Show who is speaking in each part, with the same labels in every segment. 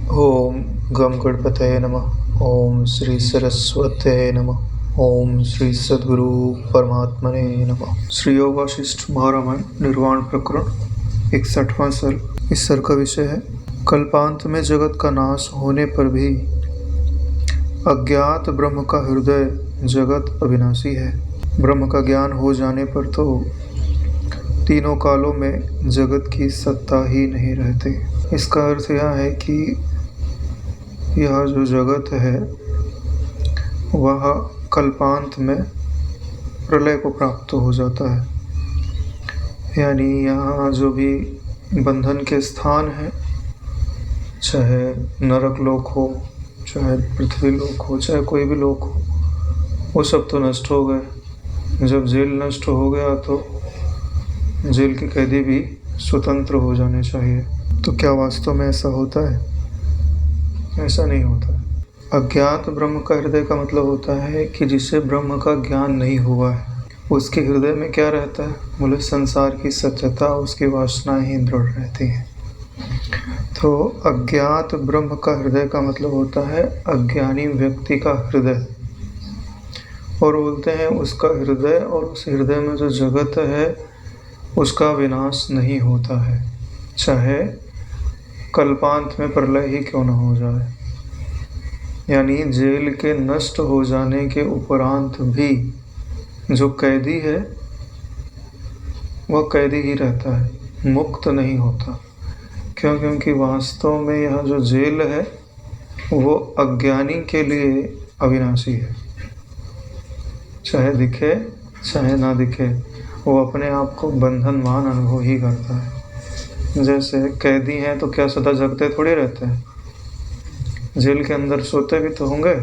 Speaker 1: ओम गम गणपतये नमः। ओम श्री सरस्वत्यै नमः। ओम श्री सद्गुरु परमात्मने नमः। श्री योग वासिष्ठ महारामायण निर्वाण प्रकरण 61वां सर्ग। इस सर्ग का विषय है कल्पांत में जगत का नाश होने पर भी अज्ञात ब्रह्म का हृदय जगत अविनाशी है। ब्रह्म का ज्ञान हो जाने पर तो तीनों कालों में जगत की सत्ता ही नहीं रहती। इसका अर्थ यह है कि यह जो जगत है वह कल्पांत में प्रलय को प्राप्त हो जाता है। यानी यहाँ जो भी बंधन के स्थान है, चाहे नरक लोक हो, चाहे पृथ्वी लोक हो, चाहे कोई भी लोक हो, वो सब तो नष्ट हो गए। जब जेल नष्ट हो गया तो जेल के कैदी भी स्वतंत्र हो जाने चाहिए। तो क्या वास्तव में ऐसा होता है? ऐसा नहीं होता है। अज्ञात ब्रह्म का हृदय का मतलब होता है कि जिसे ब्रह्म का ज्ञान नहीं हुआ है उसके हृदय में क्या रहता है? बोले संसार की सत्यता, उसकी वासनाएं ही दृढ़ रहती हैं। तो अज्ञात ब्रह्म का हृदय का मतलब होता है अज्ञानी व्यक्ति का हृदय। और बोलते हैं उसका हृदय और उस हृदय में जो जगत है उसका विनाश नहीं होता है, चाहे कल्पांत में प्रलय ही क्यों न हो जाए। यानी जेल के नष्ट हो जाने के उपरांत भी जो कैदी है वह कैदी ही रहता है, मुक्त नहीं होता। क्यों? क्योंकि वास्तव में यह जो जेल है वो अज्ञानी के लिए अविनाशी है। चाहे दिखे चाहे ना दिखे, वो अपने आप को बंधनवान अनुभव ही करता है। जैसे कैदी हैं तो क्या सदा जगते थोड़ी रहते हैं? जेल के अंदर सोते भी तो होंगे।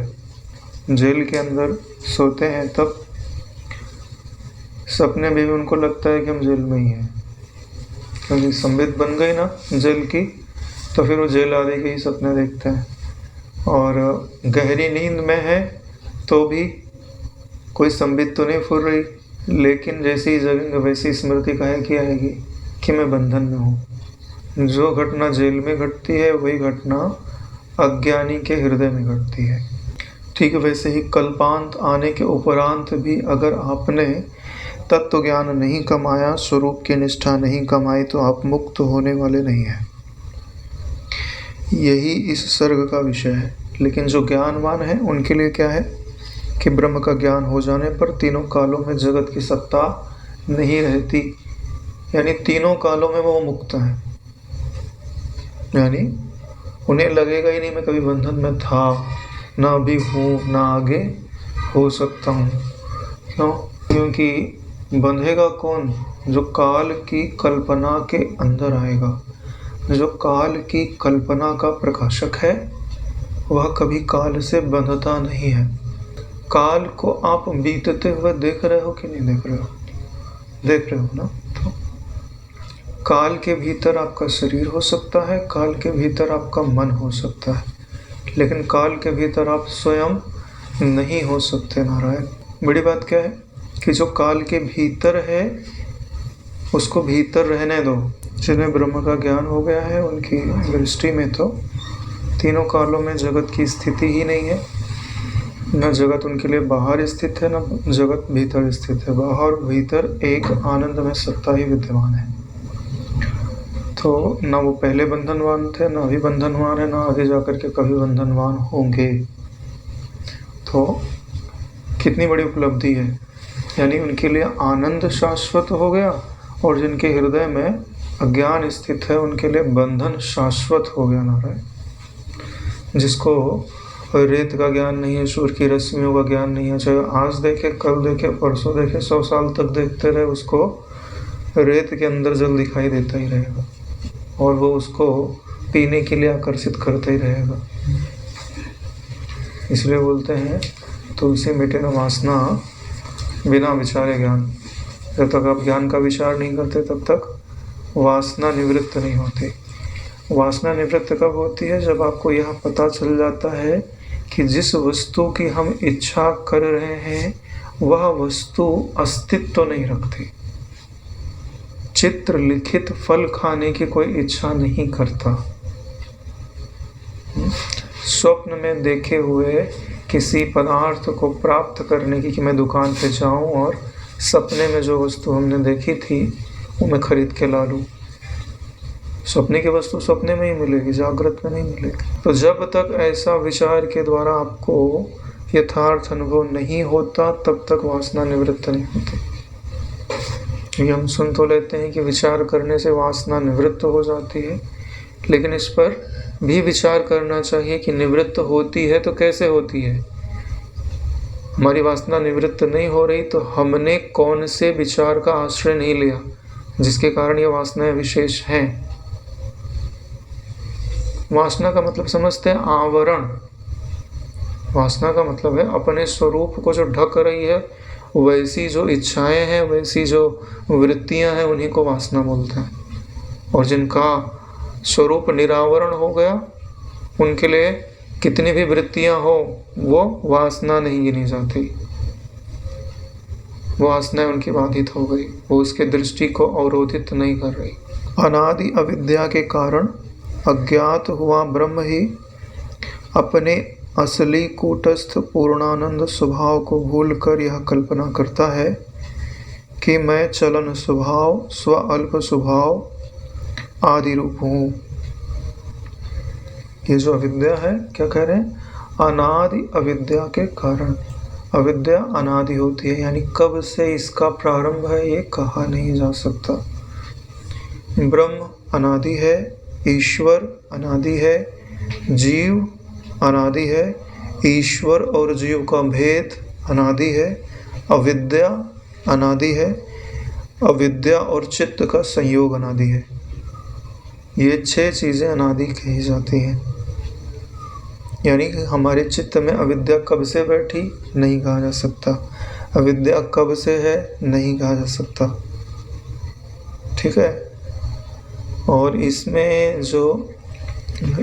Speaker 1: जेल के अंदर सोते हैं तब सपने में भी उनको लगता है कि हम जेल में ही हैं, क्योंकि संबित बन गई ना जेल की, तो फिर वो जेल आदि के ही सपने देखते हैं। और गहरी नींद में है तो भी कोई संबित तो नहीं फुर रही, लेकिन जैसे ही जगेंगे वैसी स्मृति काहे की आएगी कि मैं बंधन में हूँ। जो घटना जेल में घटती है वही घटना अज्ञानी के हृदय में घटती है। ठीक वैसे ही कल्पांत आने के उपरांत भी अगर आपने तत्व ज्ञान नहीं कमाया, स्वरूप की निष्ठा नहीं कमाई, तो आप मुक्त होने वाले नहीं हैं। यही इस सर्ग का विषय है। लेकिन जो ज्ञानवान है उनके लिए क्या है कि ब्रह्म का ज्ञान हो जाने पर तीनों कालों में जगत की सत्ता नहीं रहती। यानी तीनों कालों में वो मुक्त है। यानी उन्हें लगेगा ही नहीं मैं कभी बंधन में था, ना अभी हूँ, ना आगे हो सकता हूँ। क्यों? क्योंकि बंधेगा कौन? जो काल की कल्पना के अंदर आएगा। जो काल की कल्पना का प्रकाशक है वह कभी काल से बंधता नहीं है। काल को आप बीतते हुए देख रहे हो कि नहीं देख रहे हो? देख रहे हो ना। तो काल के भीतर आपका शरीर हो सकता है, काल के भीतर आपका मन हो सकता है, लेकिन काल के भीतर आप स्वयं नहीं हो सकते। नारायण, बड़ी बात क्या है कि जो काल के भीतर है उसको भीतर रहने दो। जिन्हें ब्रह्म का ज्ञान हो गया है उनकी दृष्टि में तो तीनों कालों में जगत की स्थिति ही नहीं है। न जगत उनके लिए बाहर स्थित है, न जगत भीतर स्थित है। बाहर भीतर एक आनंद में सत्ता ही विद्यमान है। तो ना वो पहले बंधनवान थे, ना अभी बंधनवान है, ना आगे जाकर के कभी बंधनवान होंगे। तो कितनी बड़ी उपलब्धि है। यानी उनके लिए आनंद शाश्वत हो गया, और जिनके हृदय में अज्ञान स्थित है उनके लिए बंधन शाश्वत हो गया। नारायण, जिसको रेत का ज्ञान नहीं है, सूर्य की रश्मियों का ज्ञान नहीं है, चाहे आज देखे, कल देखे, परसों देखे, 100 साल तक देखते रहे, उसको रेत के अंदर जल दिखाई देता ही रहेगा और वो उसको पीने के लिए आकर्षित करता ही रहेगा। इसलिए बोलते हैं तुलसी मिटे न वासना बिना विचारे ज्ञान। जब तक आप ज्ञान का विचार नहीं करते तब तक वासना निवृत्त नहीं होती। वासना निवृत्त कब होती है? जब आपको यह पता चल जाता है कि जिस वस्तु की हम इच्छा कर रहे हैं वह वस्तु अस्तित्व नहीं रखती। चित्र लिखित फल खाने की कोई इच्छा नहीं करता। स्वप्न में देखे हुए किसी पदार्थ को प्राप्त करने की, कि मैं दुकान पे जाऊं और सपने में जो वस्तु हमने देखी थी वो मैं खरीद के ला लूं। सपने की वस्तु सपने में ही मिलेगी, जागृत में नहीं मिलेगी। तो जब तक ऐसा विचार के द्वारा आपको यथार्थ अनुभव नहीं होता तब तक वासना निवृत्त नहीं होती। ये हम सुन तो लेते हैं कि विचार करने से वासना निवृत्त हो जाती है, लेकिन इस पर भी विचार करना चाहिए कि निवृत्त होती है तो कैसे होती है। हमारी वासना निवृत्त नहीं हो रही तो हमने कौन से विचार का आश्रय नहीं लिया जिसके कारण ये वासनाएं विशेष हैं। वासना का मतलब समझते हैं आवरण। वासना का मतलब है अपने स्वरूप को जो ढक रही है, वैसी जो इच्छाएं हैं, वैसी जो वृत्तियां हैं, उन्हीं को वासना बोलते हैं। और जिनका स्वरूप निरावरण हो गया उनके लिए कितनी भी वृत्तियां हो वो वासना नहीं गिनी जाती। वासना उनकी बाधित हो गई, वो उसके दृष्टि को अवरोधित नहीं कर रही। अनादि अविद्या के कारण अज्ञात हुआ ब्रह्म ही अपने असली कूटस्थ पूर्णानंद स्वभाव को भूलकर यह कल्पना करता है कि मैं चलन स्वभाव, स्व अल्प स्वभाव आदि रूप हूँ। ये जो अविद्या है, क्या कह रहे हैं? अनादि अविद्या के कारण। अविद्या अनादि होती है, यानी कब से इसका प्रारंभ है ये कहा नहीं जा सकता। ब्रह्म अनादि है, ईश्वर अनादि है, जीव अनादि है, ईश्वर और जीव का भेद अनादि है, अविद्या अनादि है, अविद्या और चित्त का संयोग अनादि है। ये 6 चीज़ें अनादि कही जाती हैं। यानी कि हमारे चित्त में अविद्या कब से बैठी नहीं कहा जा सकता, अविद्या कब से है नहीं कहा जा सकता। ठीक है। और इसमें जो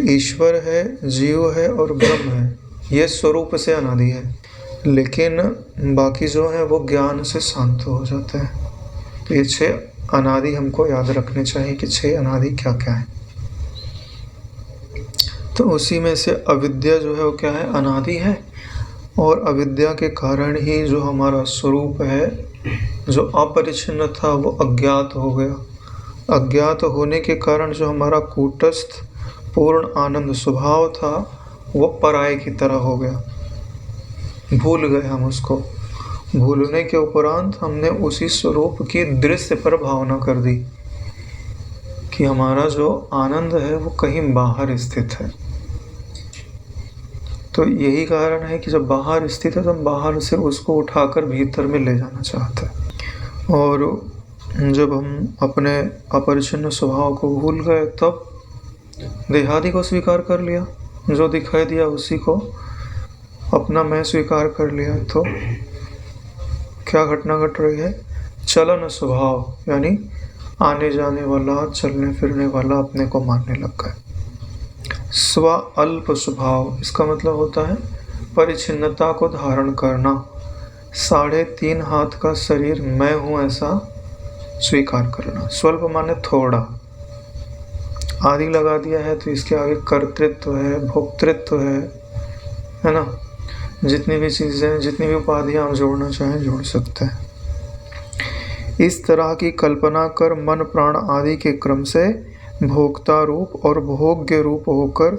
Speaker 1: ईश्वर है, जीव है और ब्रह्म है, ये स्वरूप से अनादि है, लेकिन बाकी जो है वो ज्ञान से शांत हो जाते हैं। तो ये 6 अनादि हमको याद रखने चाहिए कि 6 अनादि क्या क्या है। तो उसी में से अविद्या जो है वो क्या है? अनादि है। और अविद्या के कारण ही जो हमारा स्वरूप है, जो अपरिच्छिन्न था, वो अज्ञात हो गया। अज्ञात होने के कारण जो हमारा कूटस्थ पूर्ण आनंद स्वभाव था वो पराये की तरह हो गया। भूल गए हम उसको। भूलने के उपरांत हमने उसी स्वरूप की दृश्य पर भावना कर दी कि हमारा जो आनंद है वो कहीं बाहर स्थित है। तो यही कारण है कि जब बाहर स्थित है तो हम बाहर से उसको उठाकर भीतर में ले जाना चाहते हैं। और जब हम अपने अपरिच्छिन्न स्वभाव को भूल गए तब देहादि को स्वीकार कर लिया, जो दिखाई दिया उसी को अपना मैं स्वीकार कर लिया, तो क्या घटना घट रही है? चलन स्वभाव, यानी आने जाने वाला, चलने फिरने वाला अपने को मानने लग गए। स्व अल्प स्वभाव, इसका मतलब होता है परिच्छिन्नता को धारण करना। 3.5 हाथ का शरीर मैं हूँ ऐसा स्वीकार करना। स्वल्प माने थोड़ा, आदि लगा दिया है तो इसके आगे कर्तृत्व है, भोक्तृत्व है ना। जितनी भी चीज़ें, जितनी भी उपाधियाँ आप जोड़ना चाहें जोड़ सकते हैं। इस तरह की कल्पना कर मन प्राण आदि के क्रम से भोक्ता रूप और भोग्य रूप होकर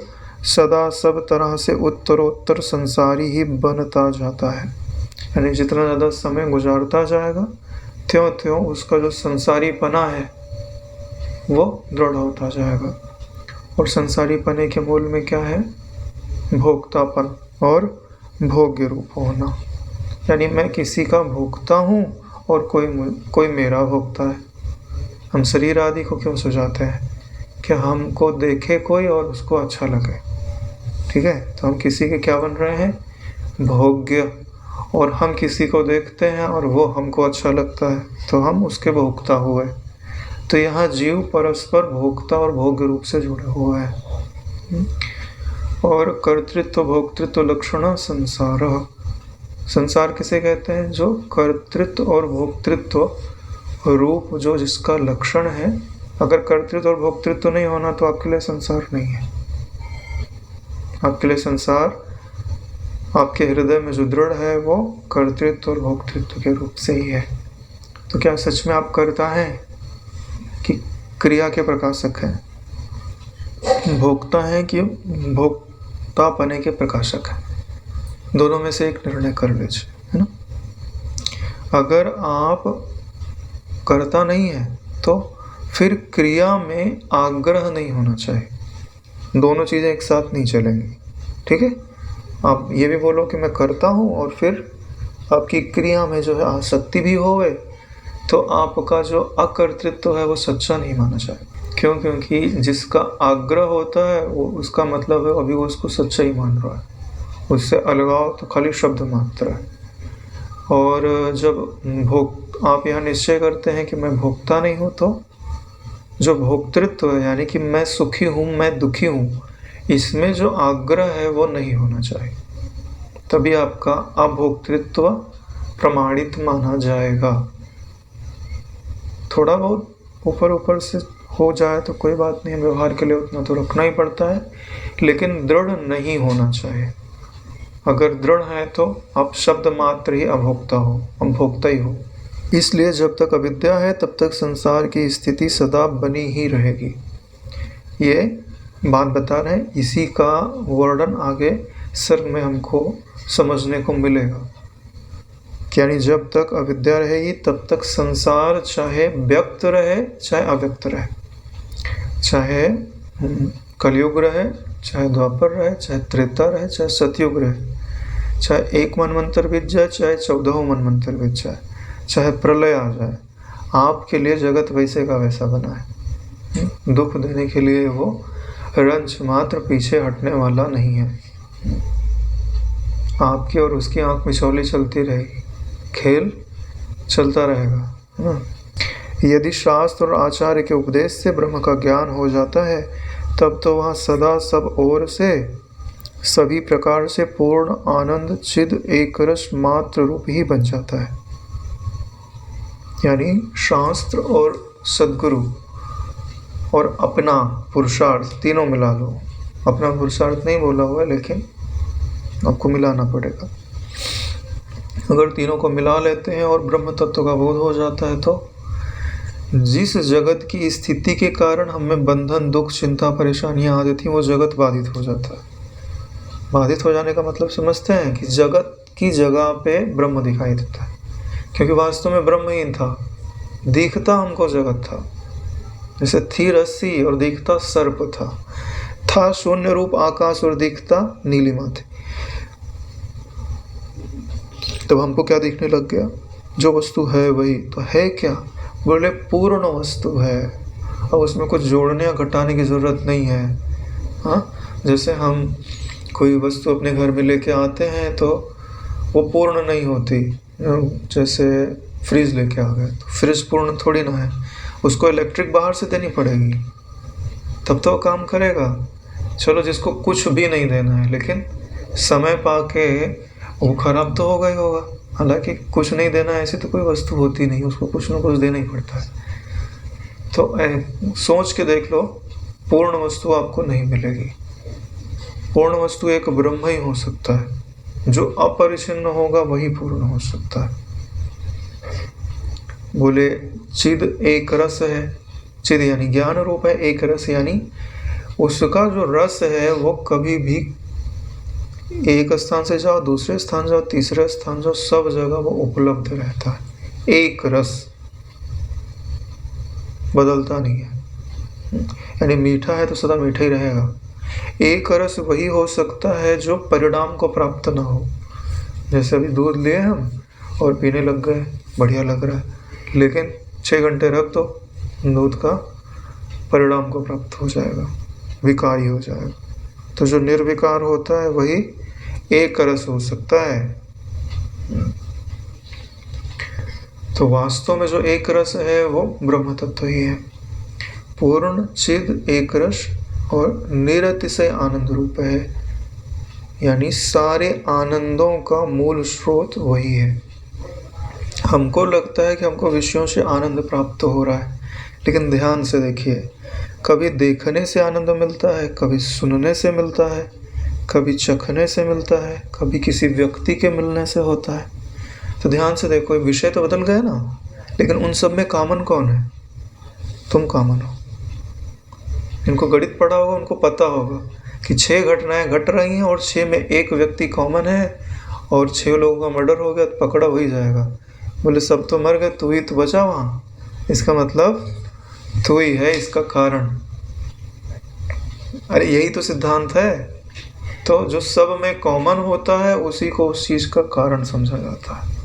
Speaker 1: सदा सब तरह से उत्तरोत्तर संसारी ही बनता जाता है। यानी जितना ज़्यादा समय गुजारता जाएगा त्यों त्यों उसका जो संसारी पना है वो दृढ़ होता जाएगा। और संसारी पने के मूल में क्या है? भोक्तापन और भोग्य रूप होना। यानी मैं किसी का भोक्ता हूँ और कोई मेरा भोक्ता है। हम शरीर आदि को क्यों सजाते हैं? कि हमको देखे कोई और उसको अच्छा लगे। ठीक है, तो हम किसी के क्या बन रहे हैं? भोग्य। और हम किसी को देखते हैं और वो हमको अच्छा लगता है तो हम उसके भोक्ता हुए। तो यहाँ जीव परस्पर भोक्ता और भोग्य रूप से जुड़े हुए हैं। और कर्तृत्व भोक्तृत्व लक्षण संसार। संसार किसे कहते हैं? जो कर्तृत्व और भोक्तृत्व रूप जो जिसका लक्षण है। अगर कर्तृत्व और भोक्तृत्व नहीं होना तो आपके लिए संसार नहीं है। आपके लिए संसार आपके हृदय में जो दृढ़ है वो कर्तृत्व और भोक्तृत्व के रूप से ही है। तो क्या सच में आप कर्ता हैं कि क्रिया के प्रकाशक हैं? भोक्ता हैं कि भोक्तापने के प्रकाशक हैं? दोनों में से एक निर्णय कर लीजिए, है ना। अगर आप कर्ता नहीं है तो फिर क्रिया में आग्रह नहीं होना चाहिए। दोनों चीज़ें एक साथ नहीं चलेंगी, ठीक है। आप ये भी बोलो कि मैं करता हूँ और फिर आपकी क्रिया में जो है आसक्ति भी होवे, तो आपका जो अकर्तृत्व है वो सच्चा नहीं माना जाए। क्यों? क्योंकि जिसका आग्रह होता है वो उसका मतलब है अभी वो उसको सच्चा ही मान रहा है, उससे अलगाव तो खाली शब्द मात्र है। और जब आप यहाँ निश्चय करते हैं कि मैं भोगता नहीं हूँ, तो जो भोक्तृत्व है यानी कि मैं सुखी हूँ मैं दुखी हूँ, इसमें जो आग्रह है वो नहीं होना चाहिए। तभी आपका अभोक्तृत्व प्रमाणित माना जाएगा। थोड़ा बहुत ऊपर ऊपर से हो जाए तो कोई बात नहीं, व्यवहार के लिए उतना तो रखना ही पड़ता है, लेकिन दृढ़ नहीं होना चाहिए। अगर दृढ़ है तो आप शब्द मात्र ही अभोक्ता हो, अभोक्ता ही हो। इसलिए जब तक अविद्या है तब तक संसार की स्थिति सदा बनी ही रहेगी। ये बात बता रहे हैं, इसी का वर्णन आगे सर्ग में हमको समझने को मिलेगा। यानी जब तक अविद्या रहेगी तब तक संसार चाहे व्यक्त रहे चाहे अव्यक्त रहे, चाहे कलयुग रहे चाहे द्वापर रहे चाहे त्रेता रहे चाहे सतयुग रहे, चाहे एक मनवंतर बीत जाए चाहे 14 मनवंतर बीत जाए, चाहे प्रलय आ जाए, आपके लिए जगत वैसे का वैसा बना है। दुख देने के लिए वो रंच मात्र पीछे हटने वाला नहीं है। आपकी और उसकी आंख मिचौली चलती रहेगी, खेल चलता रहेगा। यदि शास्त्र और आचार्य के उपदेश से ब्रह्म का ज्ञान हो जाता है तब तो वह सदा सब ओर से सभी प्रकार से पूर्ण आनंद चिद एक रस मात्र रूप ही बन जाता है। यानी शास्त्र और सद्गुरु और अपना पुरुषार्थ तीनों मिला लो। अपना पुरुषार्थ नहीं बोला हुआ है, लेकिन आपको मिलाना पड़ेगा। अगर तीनों को मिला लेते हैं और ब्रह्म तत्व का बोध हो जाता है तो जिस जगत की स्थिति के कारण हमें बंधन दुख चिंता परेशानियां आती थी वो जगत बाधित हो जाता है। बाधित हो जाने का मतलब समझते हैं कि जगत की जगह पे ब्रह्म दिखाई देता है, क्योंकि वास्तव में ब्रह्म ही था। दिखता हमको जगत था, जैसे थी रस्सी और दिखता सर्प था शून्य रूप आकाश और दिखता नीलिमा थी। तब हमको क्या दिखने लग गया? जो वस्तु है वही तो है। क्या बोले? पूर्ण वस्तु है, अब उसमें कुछ जोड़ने या घटाने की ज़रूरत नहीं है। हाँ, जैसे हम कोई वस्तु अपने घर में लेके आते हैं तो वो पूर्ण नहीं होती। जैसे फ्रिज लेके आ गए तो फ्रिज पूर्ण थोड़ी ना है, उसको इलेक्ट्रिक बाहर से देनी पड़ेगी तब तो काम करेगा। चलो, जिसको कुछ भी नहीं देना है लेकिन समय पाके वो खराब तो होगा ही होगा। हालांकि कुछ नहीं देना ऐसी तो कोई वस्तु होती नहीं, उसको कुछ ना कुछ देना ही पड़ता है। तो सोच के देख लो, पूर्ण वस्तु आपको नहीं मिलेगी। पूर्ण वस्तु एक ब्रह्म ही हो सकता है, जो अपरिचिन्न होगा वही पूर्ण हो सकता है। बोले चिद एक रस है, चिद यानी ज्ञान रूप है, एक रस यानी उसका जो रस है वो कभी भी एक स्थान से जाओ दूसरे स्थान जाओ तीसरे स्थान जाओ सब जगह वो उपलब्ध रहता है। एक रस बदलता नहीं है, यानी मीठा है तो सदा मीठा ही रहेगा। एक रस वही हो सकता है जो परिणाम को प्राप्त ना हो। जैसे अभी दूध लिए हम और पीने लग गए, बढ़िया लग रहा है, लेकिन 6 घंटे रख दो दूध का परिणाम को प्राप्त हो जाएगा, विकारी हो जाएगा। तो जो निर्विकार होता है वही एक रस हो सकता है। तो वास्तव में जो एक रस है वो ब्रह्म तत्व ही है, पूर्ण चिद एक रस और निरतिशय आनंद रूप है। यानी सारे आनंदों का मूल स्रोत वही है। हमको लगता है कि हमको विषयों से आनंद प्राप्त हो रहा है, लेकिन ध्यान से देखिए, कभी देखने से आनंद मिलता है, कभी सुनने से मिलता है, कभी चखने से मिलता है, कभी किसी व्यक्ति के मिलने से होता है। तो ध्यान से देखो, विषय तो बदल गए ना, लेकिन उन सब में कॉमन कौन है? तुम कॉमन हो। इनको गणित पढ़ा होगा, उनको पता होगा कि 6 घटनाएं घट रही हैं और 6 में एक व्यक्ति कॉमन है, और 6 लोगों का मर्डर हो गया तो पकड़ा हो ही जाएगा। बोले सब तो मर गए, तू ही तो बचा वहाँ, इसका मतलब तू ही है इसका कारण। अरे यही तो सिद्धांत है। तो जो सब में कॉमन होता है उसी को उस चीज का कारण समझा जाता है।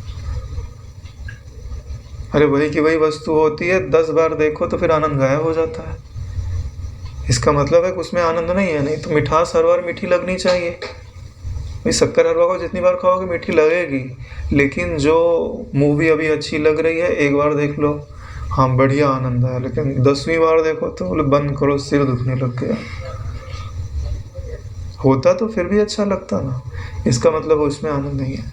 Speaker 1: अरे वही की वही वस्तु होती है, 10 बार देखो तो फिर आनंद गायब हो जाता है। इसका मतलब है कि उसमें आनंद नहीं है। नहीं तो मिठास हर बार मीठी लगनी चाहिए। भाई शक्कर हलवा को जितनी बार खाओगे मीठी लगेगी, लेकिन जो मूवी अभी अच्छी लग रही है एक बार देख लो, हाँ बढ़िया आनंद है, लेकिन 10वीं बार देखो तो बोले बंद करो, सिर दुखने लग गया। होता तो फिर भी अच्छा लगता ना, इसका मतलब उसमें आनंद नहीं है।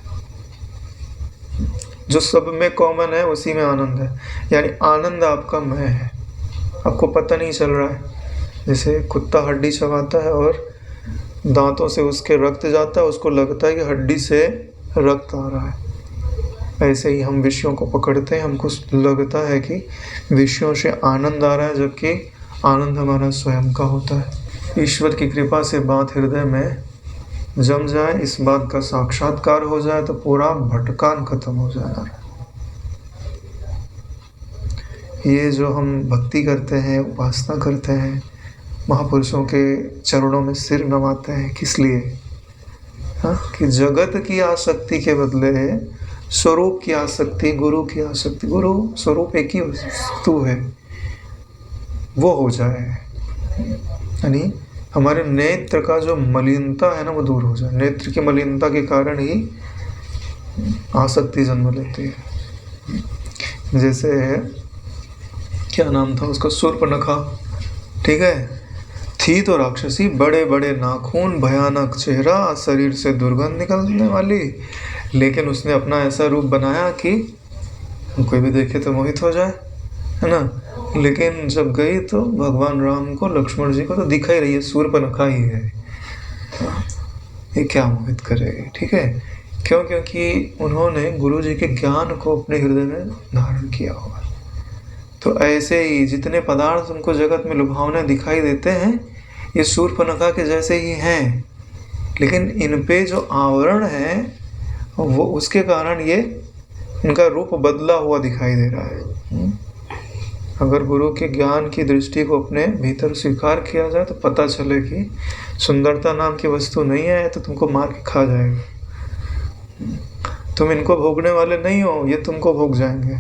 Speaker 1: जो सब में कॉमन है उसी में आनंद है, यानी आनंद आपका मैं है, आपको पता नहीं चल रहा है। जैसे कुत्ता हड्डी चबाता है और दांतों से उसके रक्त जाता है, उसको लगता है कि हड्डी से रक्त आ रहा है। ऐसे ही हम विषयों को पकड़ते हैं, हमको लगता है कि विषयों से आनंद आ रहा है, जबकि आनंद हमारा स्वयं का होता है। ईश्वर की कृपा से बात हृदय में जम जाए, इस बात का साक्षात्कार हो जाए तो पूरा भटकान खत्म हो जाएगा। ये जो हम भक्ति करते हैं, उपासना करते हैं, महापुरुषों के चरणों में सिर नवाते हैं, किस लिए? हाँ, कि जगत की आसक्ति के बदले स्वरूप की आसक्ति, गुरु की आसक्ति, गुरु स्वरूप एक ही वस्तु है, वो हो जाए। यानी हमारे नेत्र का जो मलिनता है ना वो दूर हो जाए। नेत्र की मलिनता के कारण ही आसक्ति जन्म लेती है। जैसे क्या नाम था उसका, शूर्पणखा, ठीक है, थी तो राक्षसी, बड़े बड़े नाखून, भयानक चेहरा, शरीर से दुर्गंध निकलने वाली, लेकिन उसने अपना ऐसा रूप बनाया कि कोई भी देखे तो मोहित हो जाए, है ना। लेकिन जब गई तो भगवान राम को, लक्ष्मण जी को तो दिखा ही रही है शूर्पणखा ही है, ये क्या मोहित करेगी, ठीक है। क्यों? क्योंकि उन्होंने गुरु जी के ज्ञान को अपने हृदय में धारण किया हुआ। तो ऐसे ही जितने पदार्थ उनको जगत में लुभावने दिखाई देते हैं, ये शूर्पणखा के जैसे ही हैं, लेकिन इन पे जो आवरण है वो उसके कारण ये इनका रूप बदला हुआ दिखाई दे रहा है। अगर गुरु के ज्ञान की दृष्टि को अपने भीतर स्वीकार किया जाए तो पता चले कि सुंदरता नाम की वस्तु नहीं है तो तुमको मार के खा जाएगा। तुम इनको भोगने वाले नहीं हो, ये तुमको भोग जाएंगे।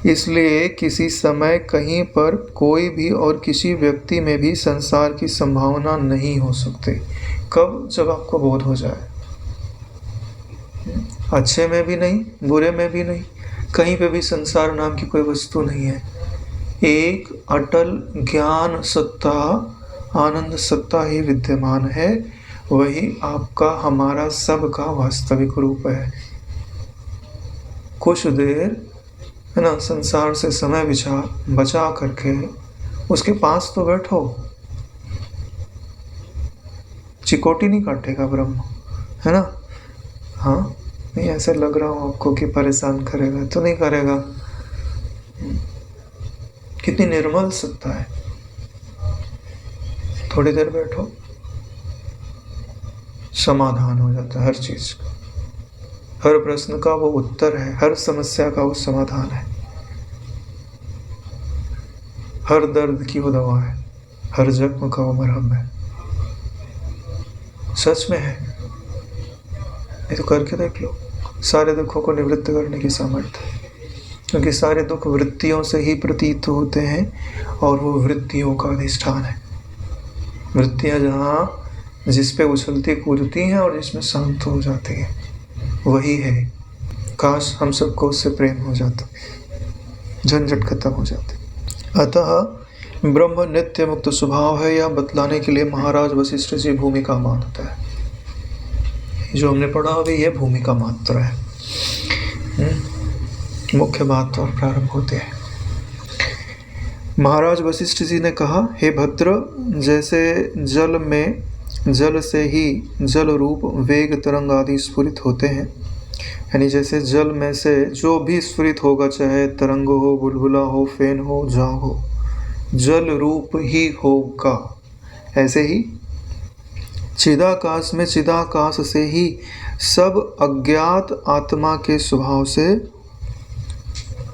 Speaker 1: इसलिए किसी समय कहीं पर कोई भी और किसी व्यक्ति में भी संसार की संभावना नहीं हो सकती। कब? जब आपको बोध हो जाए। अच्छे में भी नहीं, बुरे में भी नहीं, कहीं पे भी संसार नाम की कोई वस्तु नहीं है। एक अटल ज्ञान सत्ता, आनंद सत्ता ही विद्यमान है, वही आपका, हमारा, सबका वास्तविक रूप है। कुछ देर है ना संसार से समय बचा करके उसके पास तो बैठो। चिकोटी नहीं काटेगा ब्रह्म, है ना। हाँ, नहीं ऐसे लग रहा हो आपको कि परेशान करेगा, तो नहीं करेगा। कितनी निर्मल सत्ता है। थोड़ी देर बैठो, समाधान हो जाता है हर चीज का। हर प्रश्न का वो उत्तर है, हर समस्या का वो समाधान है, हर दर्द की वो दवा है, हर जख्म का वो मरहम है। सच में है, ये तो करके देख लो। सारे दुखों को निवृत्त करने की सामर्थ्य है, क्योंकि सारे दुख वृत्तियों से ही प्रतीत होते हैं और वो वृत्तियों का अधिष्ठान है। वृत्तियां जहाँ जिस पे उछलती कूदती हैं और जिसमें शांत हो जाती हैं, वही है। काश हम सबको उससे प्रेम हो जाता, झंझट खत्म हो जाती। अतः ब्रह्म नित्य मुक्त स्वभाव है, यह बतलाने के लिए महाराज वशिष्ठ जी भूमिका मानता है। जो हमने पढ़ा अभी ये भूमिका मात्र है, मुख्य बात और प्रारंभ होते हैं। महाराज वशिष्ठ जी ने कहा, हे भद्र, जैसे जल में जल से ही जल रूप वेग तरंग आदि स्फुरित होते हैं। यानी जैसे जल में से जो भी स्फुरित होगा, चाहे तरंग हो, बुलबुला हो, फेन हो, झाग हो, जल रूप ही होगा। ऐसे ही चिदाकाश में चिदाकाश से ही सब अज्ञात आत्मा के स्वभाव से,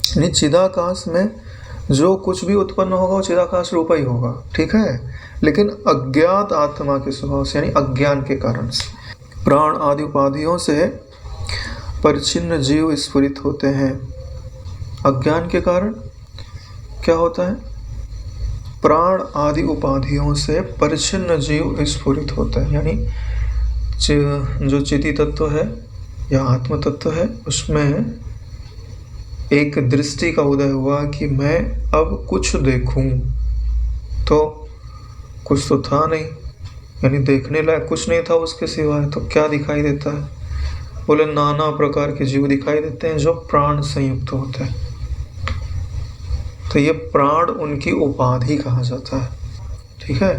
Speaker 1: यानी चिदाकाश में जो कुछ भी उत्पन्न होगा वो चिदाकाश रूप ही होगा, ठीक है। लेकिन अज्ञात आत्मा के स्वभाव से, यानी अज्ञान के कारण से, प्राण आदि उपाधियों से परिच्छिन्न जीव स्फुरित होते हैं। अज्ञान के कारण क्या होता है? प्राण आदि उपाधियों से परिच्छिन्न जीव स्फुरित होता है। यानी जो चिति तत्व है या आत्म तत्व है, उसमें एक दृष्टि का उदय हुआ कि मैं अब कुछ देखूं, तो कुछ तो था नहीं, यानी देखने लायक कुछ नहीं था उसके सिवाय। तो क्या दिखाई देता है? बोले नाना प्रकार के जीव दिखाई देते हैं जो प्राण संयुक्त होते हैं। तो ये प्राण उनकी उपाधि कहा जाता है, ठीक है।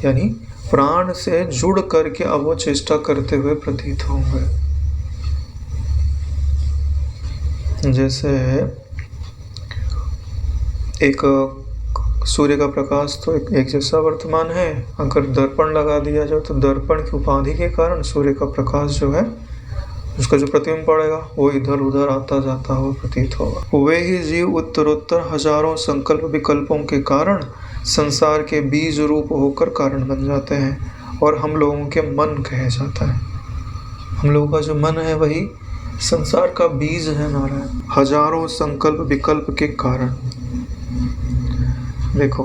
Speaker 1: यानी प्राण से जुड़ करके अब वो चेष्टा करते हुए प्रतीत होंगे। जैसे एक सूर्य का प्रकाश तो एक जैसा वर्तमान है, अगर दर्पण लगा दिया जाए तो दर्पण की उपाधि के कारण सूर्य का प्रकाश जो है, उसका जो प्रतिबिंब पड़ेगा वो इधर उधर आता जाता हुआ प्रतीत होगा। वे ही जीव उत्तरोत्तर हजारों संकल्प विकल्पों के कारण संसार के बीज रूप होकर कारण बन जाते हैं और हम लोगों के मन कहे जाता है। हम लोगों का जो मन है वही संसार का बीज है नारायण। हजारों संकल्प विकल्प के कारण, देखो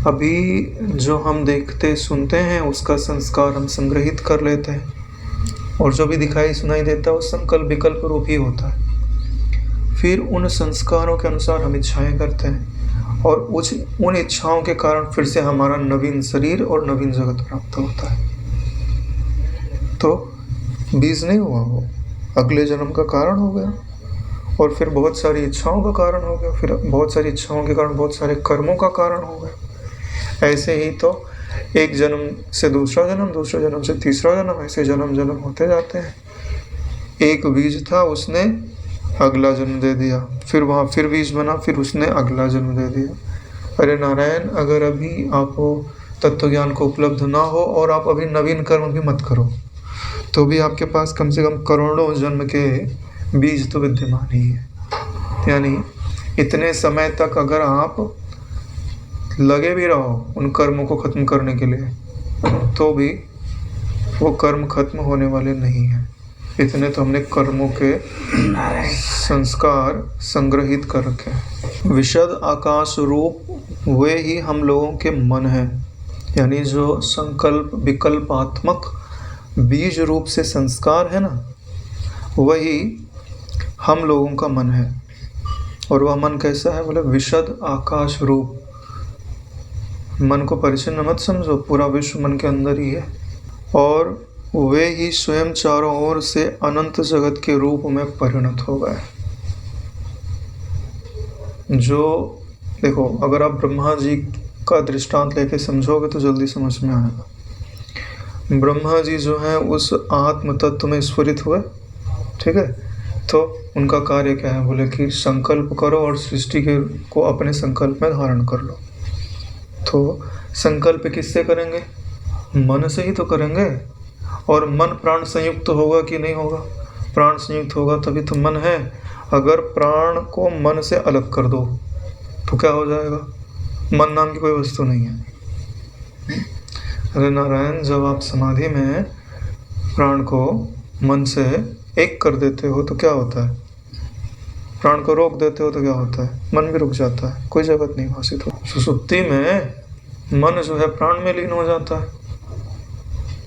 Speaker 1: अभी जो हम देखते सुनते हैं उसका संस्कार हम संग्रहित कर लेते हैं, और जो भी दिखाई सुनाई देता है वो संकल्प विकल्प रूप ही होता है। फिर उन संस्कारों के अनुसार हम इच्छाएं करते हैं और उन इच्छाओं के कारण फिर से हमारा नवीन शरीर और नवीन जगत प्राप्त होता है। तो बीज नहीं हुआ, वो अगले जन्म का कारण हो गया, और फिर बहुत सारी इच्छाओं का कारण हो गया, फिर बहुत सारी इच्छाओं के कारण बहुत सारे कर्मों का कारण हो गया। ऐसे ही तो एक जन्म से दूसरा जन्म, दूसरे जन्म से तीसरा जन्म, ऐसे जन्म जन्म होते जाते हैं। एक बीज था, उसने अगला जन्म दे दिया, फिर वहाँ फिर बीज बना, फिर उसने अगला जन्म दे दिया। अरे नारायण, अगर अभी आपको तत्व ज्ञान को उपलब्ध ना हो और आप अभी नवीन कर्म भी मत करो, तो भी आपके पास कम से कम करोड़ों जन्म के बीज तो विद्यमान ही है। यानी इतने समय तक अगर आप लगे भी रहो उन कर्मों को खत्म करने के लिए, तो भी वो कर्म खत्म होने वाले नहीं हैं। इतने तो हमने कर्मों के संस्कार संग्रहित कर रखे हैं। विशद आकाश रूप वे ही हम लोगों के मन हैं। यानी जो संकल्प विकल्पात्मक बीज रूप से संस्कार है ना, वही हम लोगों का मन है। और वह मन कैसा है? बोले विशद आकाश रूप। मन को परिचिन्न मत समझो, पूरा विश्व मन के अंदर ही है, और वे ही स्वयं चारों ओर से अनंत जगत के रूप में परिणत हो गए। जो देखो, अगर आप ब्रह्मा जी का दृष्टांत लेके समझोगे तो जल्दी समझ में आएगा। ब्रह्मा जी जो है उस आत्म तत्व में स्फुरित हुए, ठीक है। तो उनका कार्य क्या है? बोले कि संकल्प करो और सृष्टि के को अपने संकल्प में धारण कर लो। तो संकल्प किससे करेंगे? मन से ही तो करेंगे। और मन प्राण संयुक्त होगा कि नहीं होगा? प्राण संयुक्त होगा तभी तो मन है। अगर प्राण को मन से अलग कर दो तो क्या हो जाएगा? मन नाम की कोई वस्तु नहीं है। अरे नारायण, जब आप समाधि में प्राण को मन से एक कर देते हो तो क्या होता है? प्राण को रोक देते हो तो क्या होता है? मन भी रुक जाता है, कोई जगत नहीं भाषित हो। सुसुप्ति में मन जो है प्राण में लीन हो जाता है,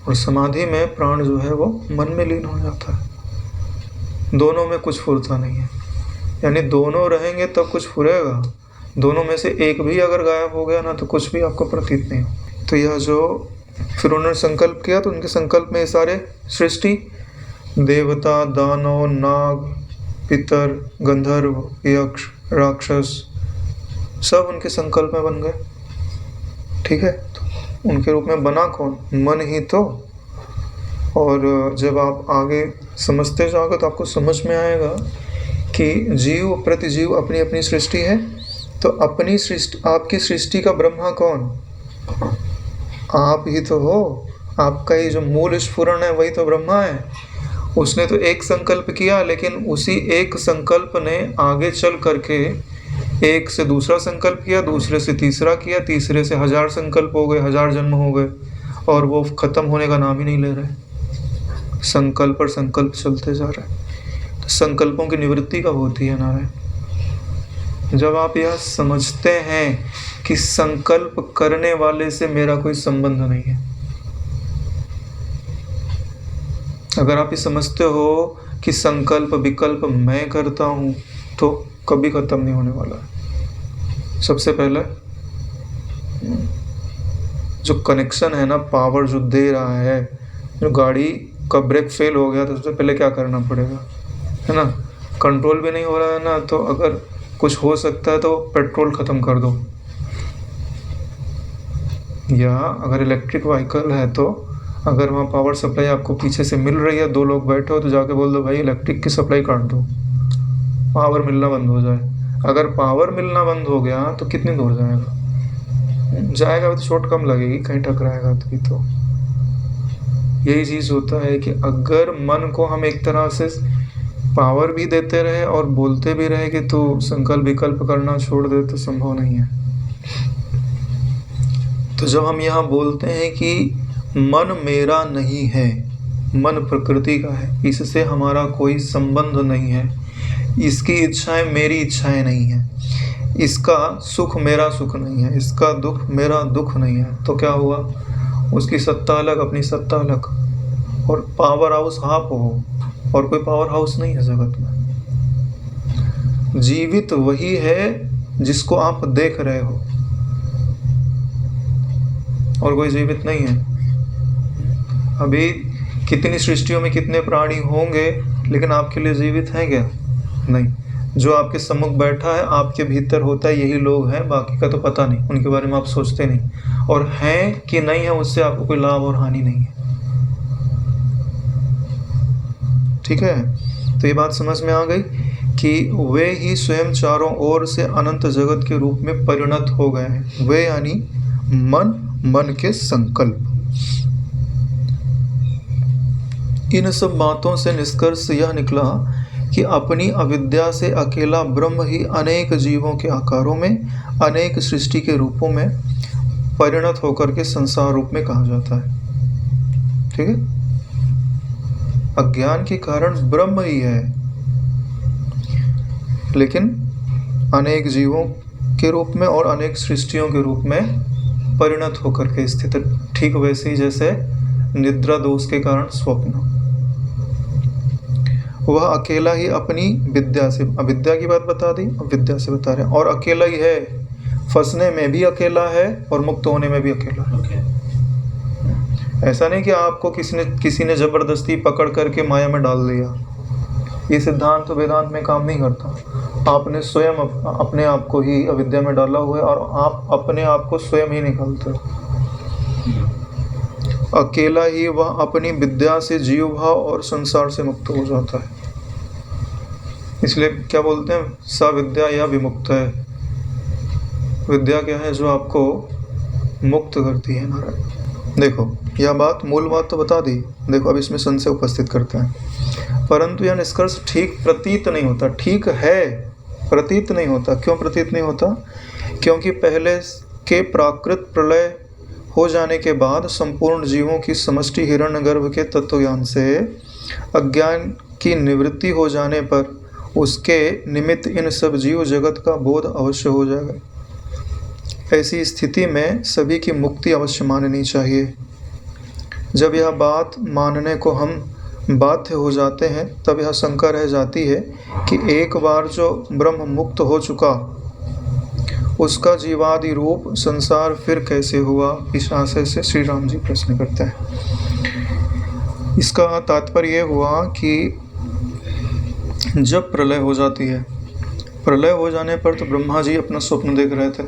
Speaker 1: और समाधि में प्राण जो है वो मन में लीन हो जाता है। दोनों में कुछ फुरता नहीं है। यानी दोनों रहेंगे तब कुछ फुरेगा। दोनों में से एक भी अगर गायब हो गया ना तो कुछ भी आपको प्रतीत नहीं हो। तो यह जो फिर उन्होंने संकल्प किया, तो उनके संकल्प में ये सारे सृष्टि, देवता, दानव, नाग, पितर, गंधर्व, यक्ष, राक्षस, सब उनके संकल्प में बन गए, ठीक है। उनके रूप में बना कौन? मन ही तो। और जब आप आगे समझते जाओगे तो आपको समझ में आएगा कि जीव प्रति जीव अपनी अपनी सृष्टि है। तो अपनी सृष्टि, आपकी सृष्टि का ब्रह्मा कौन? आप ही तो हो। आपका ही जो मूल स्फुरण है वही तो ब्रह्मा है। उसने तो एक संकल्प किया, लेकिन उसी एक संकल्प ने आगे चल करके एक से दूसरा संकल्प किया, दूसरे से तीसरा किया, तीसरे से 1000 संकल्प हो गए, 1000 जन्म हो गए, और वो खत्म होने का नाम ही नहीं ले रहे। संकल्प पर संकल्प चलते जा रहे हैं। तो संकल्पों की निवृत्ति कब होती है नारायण? जब आप यह समझते हैं कि संकल्प करने वाले से मेरा कोई संबंध नहीं है। अगर आप ये समझते हो कि संकल्प विकल्प मैं करता हूँ तो कभी खत्म नहीं होने वाला है। सबसे पहले जो कनेक्शन है ना, पावर जो दे रहा है, जो गाड़ी का ब्रेक फेल हो गया तो सबसे पहले क्या करना पड़ेगा, है ना? कंट्रोल भी नहीं हो रहा है ना, तो अगर कुछ हो सकता है तो पेट्रोल ख़त्म कर दो। या अगर इलेक्ट्रिक व्हीकल है तो अगर वहाँ पावर सप्लाई आपको पीछे से मिल रही है, 2 लोग बैठे हो, तो जाके बोल दो भाई इलेक्ट्रिक की सप्लाई काट दो, पावर मिलना बंद हो जाए। अगर पावर मिलना बंद हो गया तो कितनी दूर जाएगा तो चोट कम लगेगी, कहीं टकराएगा तो यही चीज़ होता है कि अगर मन को हम एक तरह से पावर भी देते रहे और बोलते भी रहे कि तू संकल्प विकल्प करना छोड़ दे, तो संभव नहीं है। तो जब हम यहाँ बोलते हैं कि मन मेरा नहीं है, मन प्रकृति का है, इससे हमारा कोई संबंध नहीं है, इसकी इच्छाएं मेरी इच्छाएं नहीं है, इसका सुख मेरा सुख नहीं है, इसका दुख मेरा दुख नहीं है, तो क्या हुआ? उसकी सत्ता अलग, अपनी सत्ता अलग। और पावर हाउस आप हो और कोई पावर हाउस नहीं है जगत में। जीवित वही है जिसको आप देख रहे हो, और कोई जीवित नहीं है। अभी कितनी सृष्टियों में कितने प्राणी होंगे, लेकिन आपके लिए जीवित हैं क्या? नहीं। जो आपके सम्मुख बैठा है, आपके भीतर होता है, यही लोग हैं, बाकी का तो पता नहीं, उनके बारे में आप सोचते नहीं। और हैं कि नहीं है उससे आपको कोई लाभ और हानि नहीं है। ठीक है? तो ये बात समझ में आ गई कि वे ही स्वयं चारों ओर से अनंत जगत के रूप में परिणत हो गए हैं। वे यानी मन के संकल्प। इन सब बातों से निष्कर्ष यह निकला कि अपनी अविद्या से अकेला ब्रह्म ही अनेक जीवों के आकारों में, अनेक सृष्टि के रूपों में परिणत होकर के संसार रूप में कहा जाता है। ठीक है? अज्ञान के कारण ब्रह्म ही है, लेकिन अनेक जीवों के रूप में और अनेक सृष्टियों के रूप में परिणत होकर के स्थित। ठीक वैसे ही जैसे निद्रा दोष के कारण स्वप्न, वह अकेला ही अपनी विद्या से, अविद्या की बात बता दी, अब विद्या से बता रहे हैं, और अकेला ही है, फंसने में भी अकेला है और मुक्त होने में भी अकेला है। ऐसा नहीं कि आपको किसी ने जबरदस्ती पकड़ करके माया में डाल दिया। ये सिद्धांत तो वेदांत में काम नहीं करता। आपने स्वयं अपने आप को ही अविद्या में डाला हुआ है और आप अपने आप को स्वयं ही निकालते हो। अकेला ही वह अपनी विद्या से जीव भाव और संसार से मुक्त हो जाता है। इसलिए क्या बोलते हैं, सा विद्या या विमुक्त है। विद्या क्या है? जो आपको मुक्त करती है नारायण। देखो, यह बात, मूल बात तो बता दी। देखो अब इसमें संशय उपस्थित करते हैं, परंतु यह निष्कर्ष ठीक प्रतीत नहीं होता। ठीक है, प्रतीत नहीं होता। क्यों प्रतीत नहीं होता? क्योंकि पहले के प्राकृत प्रलय हो जाने के बाद संपूर्ण जीवों की समष्टि हिरण्यगर्भ के तत्वज्ञान से अज्ञान की निवृत्ति हो जाने पर उसके निमित्त इन सब जीव जगत का बोध अवश्य हो जाएगा। ऐसी स्थिति में सभी की मुक्ति अवश्य माननी चाहिए। जब यह बात मानने को हम बाध्य हो जाते हैं, तब यह शंका रह जाती है कि एक बार जो ब्रह्म मुक्त हो चुका, उसका जीवादि रूप संसार फिर कैसे हुआ? इस आशय से श्री राम जी प्रश्न करते हैं। इसका तात्पर्य यह हुआ कि जब प्रलय हो जाती है, प्रलय हो जाने पर तो ब्रह्मा जी अपना स्वप्न देख रहे थे,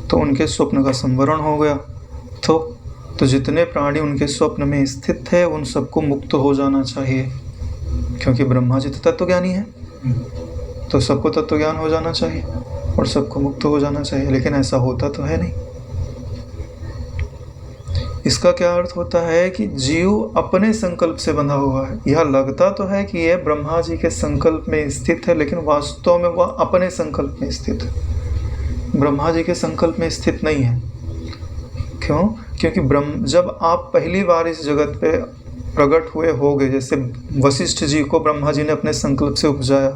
Speaker 1: तो उनके स्वप्न का संवरण हो गया, तो तो जितने प्राणी उनके स्वप्न में स्थित है उन सबको मुक्त हो जाना चाहिए, क्योंकि ब्रह्मा जी तो तत्वज्ञानी है, तो सबको तत्वज्ञान हो जाना चाहिए और सबको मुक्त हो जाना चाहिए। लेकिन ऐसा होता तो है नहीं। इसका क्या अर्थ होता है कि जीव अपने संकल्प से बंधा हुआ है। यह लगता तो है कि यह ब्रह्मा जी के संकल्प में स्थित है, लेकिन वास्तव में वह अपने संकल्प में स्थित है, ब्रह्मा जी के संकल्प में स्थित नहीं है। क्यों? क्योंकि जब आप पहली बार इस जगत पे प्रकट हुए होगे, जैसे वशिष्ठ जी को ब्रह्मा जी ने अपने संकल्प से उपजाया,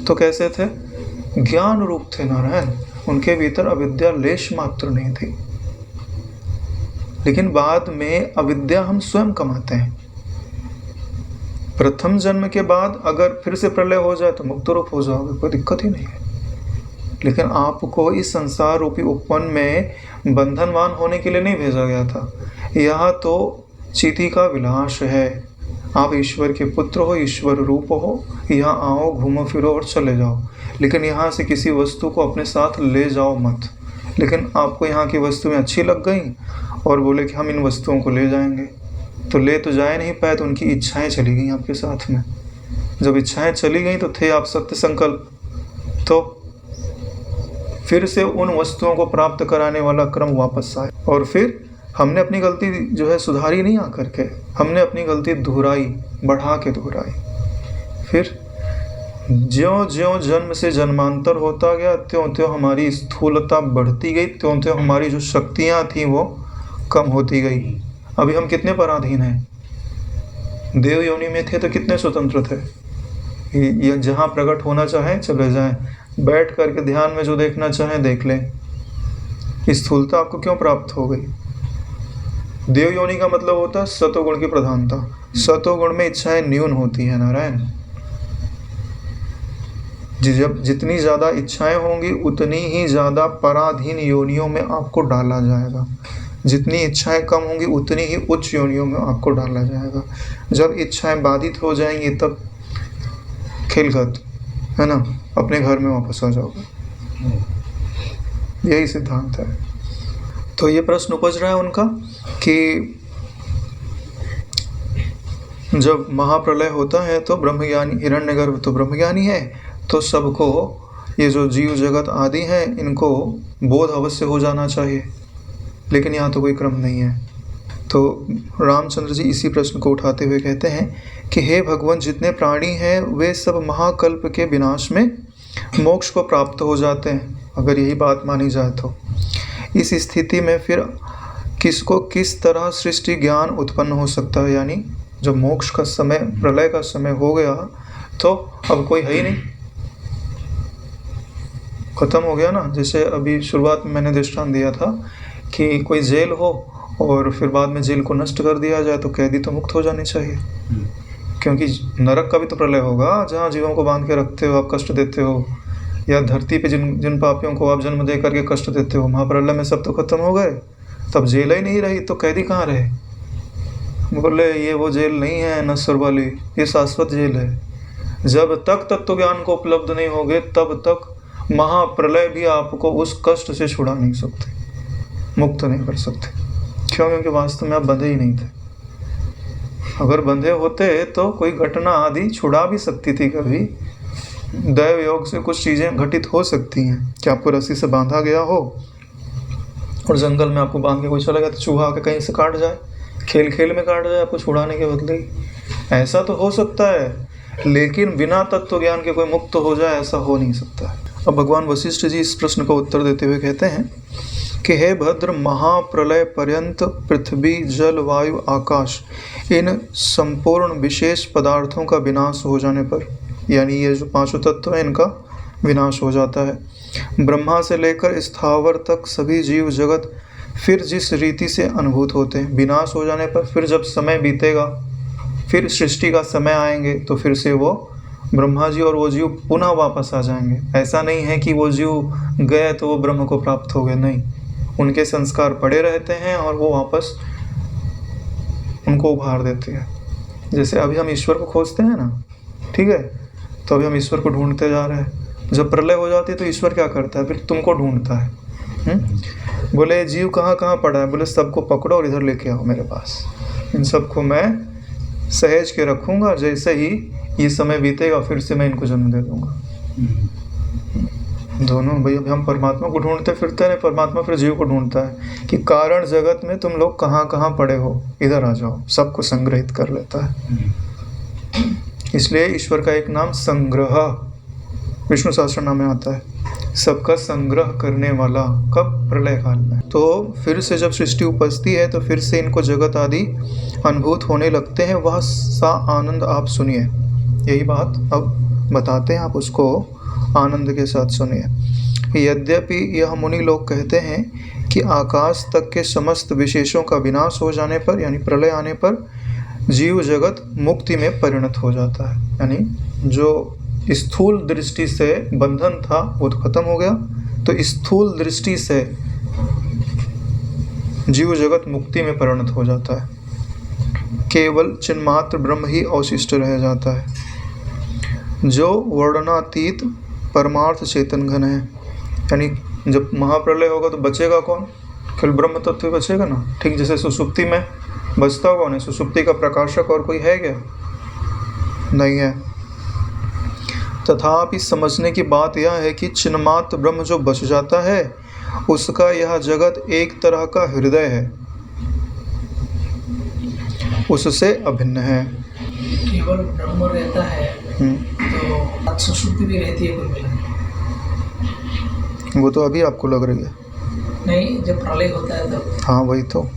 Speaker 1: तो कैसे थे? ज्ञान रूप थे नारायण, उनके भीतर अविद्या लेश मात्र नहीं थी। लेकिन बाद में अविद्या हम स्वयं कमाते हैं। प्रथम जन्म के बाद अगर फिर से प्रलय हो जाए तो मुक्त रूप हो जाओगे, कोई दिक्कत ही नहीं है। लेकिन आपको इस संसार रूपी उपवन में बंधनवान होने के लिए नहीं भेजा गया था। यह तो चींटी का विलास है। आप ईश्वर के पुत्र हो, ईश्वर रूप हो, यहाँ आओ, घूमो फिरो और चले जाओ। लेकिन यहाँ से किसी वस्तु को अपने साथ ले जाओ मत। लेकिन आपको यहाँ की वस्तुएं अच्छी लग गई और बोले कि हम इन वस्तुओं को ले जाएंगे, तो ले तो जा नहीं पाए, तो उनकी इच्छाएं चली गई आपके साथ में। जब इच्छाएं चली गई तो थे आप सत्य संकल्प, तो फिर से उन वस्तुओं को प्राप्त कराने वाला क्रम वापस आए। और फिर हमने अपनी गलती जो है सुधारी नहीं आकर के, हमने अपनी गलती दोहराई, बढ़ा के दोहराई। फिर ज्यों ज्यों जन्म से जन्मांतर होता गया, त्यों त्यों हमारी स्थूलता बढ़ती गई, त्यों त्यों हमारी जो शक्तियाँ थीं वो कम होती गई। अभी हम कितने पराधीन हैं? देव योनि में थे तो कितने स्वतंत्र थे, ये जहाँ प्रकट होना चाहे चले जाएं, बैठ करके ध्यान में जो देखना चाहे देख लें। स्थूलता आपको क्यों प्राप्त हो गई? देव योनि का मतलब होता है सतोगुण की प्रधानता। सतोगुण में इच्छाएं न्यून होती है नारायण। जब जितनी ज़्यादा इच्छाएं होंगी उतनी ही ज़्यादा पराधीन योनियों में आपको डाला जाएगा। जितनी इच्छाएं कम होंगी उतनी ही उच्च योनियों में आपको डाला जाएगा। जब इच्छाएं बाधित हो जाएंगी तब खेल खत्म, है ना, अपने घर में वापस आ जाओगे। यही सिद्धांत है। तो ये प्रश्न उपज रहा है उनका कि जब महाप्रलय होता है तो ब्रह्मज्ञानी, हिरण्यगर्भ तो ब्रह्मज्ञानी है, तो सबको ये जो जीव जगत आदि हैं इनको बोध अवश्य हो जाना चाहिए। लेकिन यहाँ तो कोई क्रम नहीं है। तो रामचंद्र जी इसी प्रश्न को उठाते हुए कहते हैं कि हे भगवान, जितने प्राणी हैं वे सब महाकल्प के विनाश में मोक्ष को प्राप्त हो जाते हैं, अगर यही बात मानी जाए तो। इस स्थिति में फिर किसको किस तरह सृष्टि ज्ञान उत्पन्न हो सकता है? यानी जब मोक्ष का समय, प्रलय का समय हो गया तो अब कोई है ही नहीं, खत्म हो गया ना। जैसे अभी शुरुआत में मैंने दृष्टांत दिया था कि कोई जेल हो और फिर बाद में जेल को नष्ट कर दिया जाए तो कैदी तो मुक्त हो जानी चाहिए। क्योंकि नरक का भी तो प्रलय होगा, जहाँ जीवों को बांध के रखते हो, आप कष्ट देते हो, या धरती पे जिन पापियों को आप जन्म दे करके कष्ट देते हो, महाप्रलय में सब तो खत्म हो गए, तब जेल ही नहीं रही तो कैदी कहाँ रहे? बोले ये वो जेल नहीं है नश्वर वाली, ये शाश्वत जेल है। जब तक तत्व ज्ञान को उपलब्ध नहीं होगे तब तक महाप्रलय भी आपको उस कष्ट से छुड़ा नहीं सकते, मुक्त नहीं कर सकते। क्यों? क्योंकि वास्तव में आप बंधे ही नहीं थे। अगर बंधे होते तो कोई घटना आदि छुड़ा भी सकती थी, कभी दैव योग से कुछ चीज़ें घटित हो सकती हैं कि आपको रस्सी से बांधा गया हो और जंगल में आपको बांध के कोई चला गया तो चूहा आके कहीं से काट जाए, खेल खेल में काट जाए आपको छुड़ाने के बदले ही। ऐसा तो हो सकता है, लेकिन बिना तत्व ज्ञान के कोई मुक्त हो जाए ऐसा हो नहीं सकता है। अब भगवान वशिष्ठ जी इस प्रश्न का उत्तर देते हुए कहते हैं कि हे भद्र, महाप्रलय पर्यंत पृथ्वी, जल, वायु, आकाश, इन संपूर्ण विशेष पदार्थों का विनाश हो जाने पर, यानी ये जो पांचों तत्व हैं इनका विनाश हो जाता है। ब्रह्मा से लेकर स्थावर तक सभी जीव जगत फिर जिस रीति से अनुभूत होते हैं, विनाश हो जाने पर फिर जब समय बीतेगा, फिर सृष्टि का समय आएंगे तो फिर से वो ब्रह्मा जी और वो जीव पुनः वापस आ जाएंगे। ऐसा नहीं है कि वो जीव गए तो वो ब्रह्म को प्राप्त हो गए, नहीं, उनके संस्कार पड़े रहते हैं और वो वापस उनको उभार देते हैं। जैसे अभी हम ईश्वर को खोजते हैं ना, ठीक है, तो अभी हम ईश्वर को ढूंढते जा रहे हैं। जब प्रलय हो जाती है तो ईश्वर क्या करता है? फिर तुमको ढूंढता है। बोले जीव कहाँ कहाँ पड़ा है? बोले सबको पकड़ो और इधर लेके आओ मेरे पास, इन सबको मैं सहेज के रखूँगा, जैसे ही ये समय बीतेगा फिर से मैं इनको जन्म दे दूँगा। दोनों भाई, अभी हम परमात्मा को ढूंढते फिरते हैं, परमात्मा फिर जीव को ढूंढता है कि कारण जगत में तुम लोग कहाँ कहाँ पड़े हो, इधर आ जाओ, सबको संग्रहित कर लेता है। इसलिए ईश्वर का एक नाम संग्रह विष्णु सहस्त्र नाम में आता है, सबका संग्रह करने वाला। कब? प्रलय काल में। तो फिर से जब सृष्टि उपजती है तो फिर से इनको जगत आदि अनुभूत होने लगते हैं। वह सा आनंद आप सुनिए, यही बात अब बताते हैं, आप उसको आनंद के साथ सुनिए। यद्यपि यह मुनि लोग कहते हैं कि आकाश तक के समस्त विशेषों का विनाश हो जाने पर, यानी प्रलय आने पर, जीव जगत मुक्ति में परिणत हो जाता है। यानी जो स्थूल दृष्टि से बंधन था वो तो खत्म हो गया, तो स्थूल दृष्टि से जीव जगत मुक्ति में परिणत हो जाता है। केवल चिन्मात्र ब्रह्म ही अवशिष्ट रह जाता है, जो वर्णनातीत परमार्थ चेतन घन है। यानी जब महाप्रलय होगा तो बचेगा कौन? केवल ब्रह्म तत्व बचेगा ना। ठीक जैसे सुसुप्ति में बचता कौन है? सुसुप्ति का प्रकाशक और कोई है क्या? नहीं है। तथापि समझने की बात यह है कि चिन्मात्र ब्रह्म जो बच जाता है उसका यह जगत एक तरह का हृदय है, उससे अभिन्न है।
Speaker 2: केवल ब्रह्म रहता है तो सुसुप्ति भी रहती है कुल मिला?
Speaker 1: वो तो अभी आपको लग रही है।
Speaker 2: नहीं, जब प्रलय होता है तब।
Speaker 1: हाँ वही तो,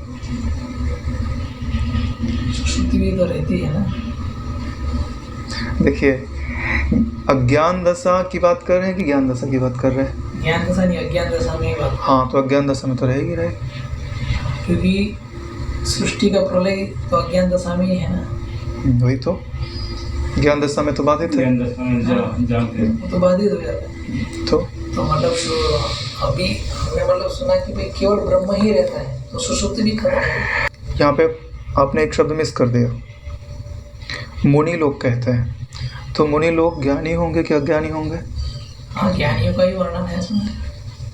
Speaker 2: सुसुप्ति भी तो रहती है ना।
Speaker 1: देखिए अज्ञान दशा की बात कर रहे हैं कि ज्ञान दशा की बात कर रहे हैं?
Speaker 2: ज्ञान दशा नहीं, अज्ञान दशा में ही बात।
Speaker 1: हाँ तो अज्ञान दशा में तो रहेगी,
Speaker 2: क्योंकि सृष्टि का प्रलय तो अज्ञान दशा में ही है ना।
Speaker 1: वही तो, ज्ञान दशा में तो बाधित है,
Speaker 2: वो तो बाधित हो जाता है। तो मतलब अभी हमने मतलब सुना कि भाई केवल ब्रह्म ही रहता है, तो सुसुप्ति भी खत्म है।
Speaker 1: यहाँ पे आपने एक शब्द मिस कर दिया, मुनि लोग कहते हैं। तो मुनि लोग ज्ञानी होंगे कि अज्ञानी होंगे?
Speaker 2: हाँ, ज्ञानियों का ही वर्णन है इसमें।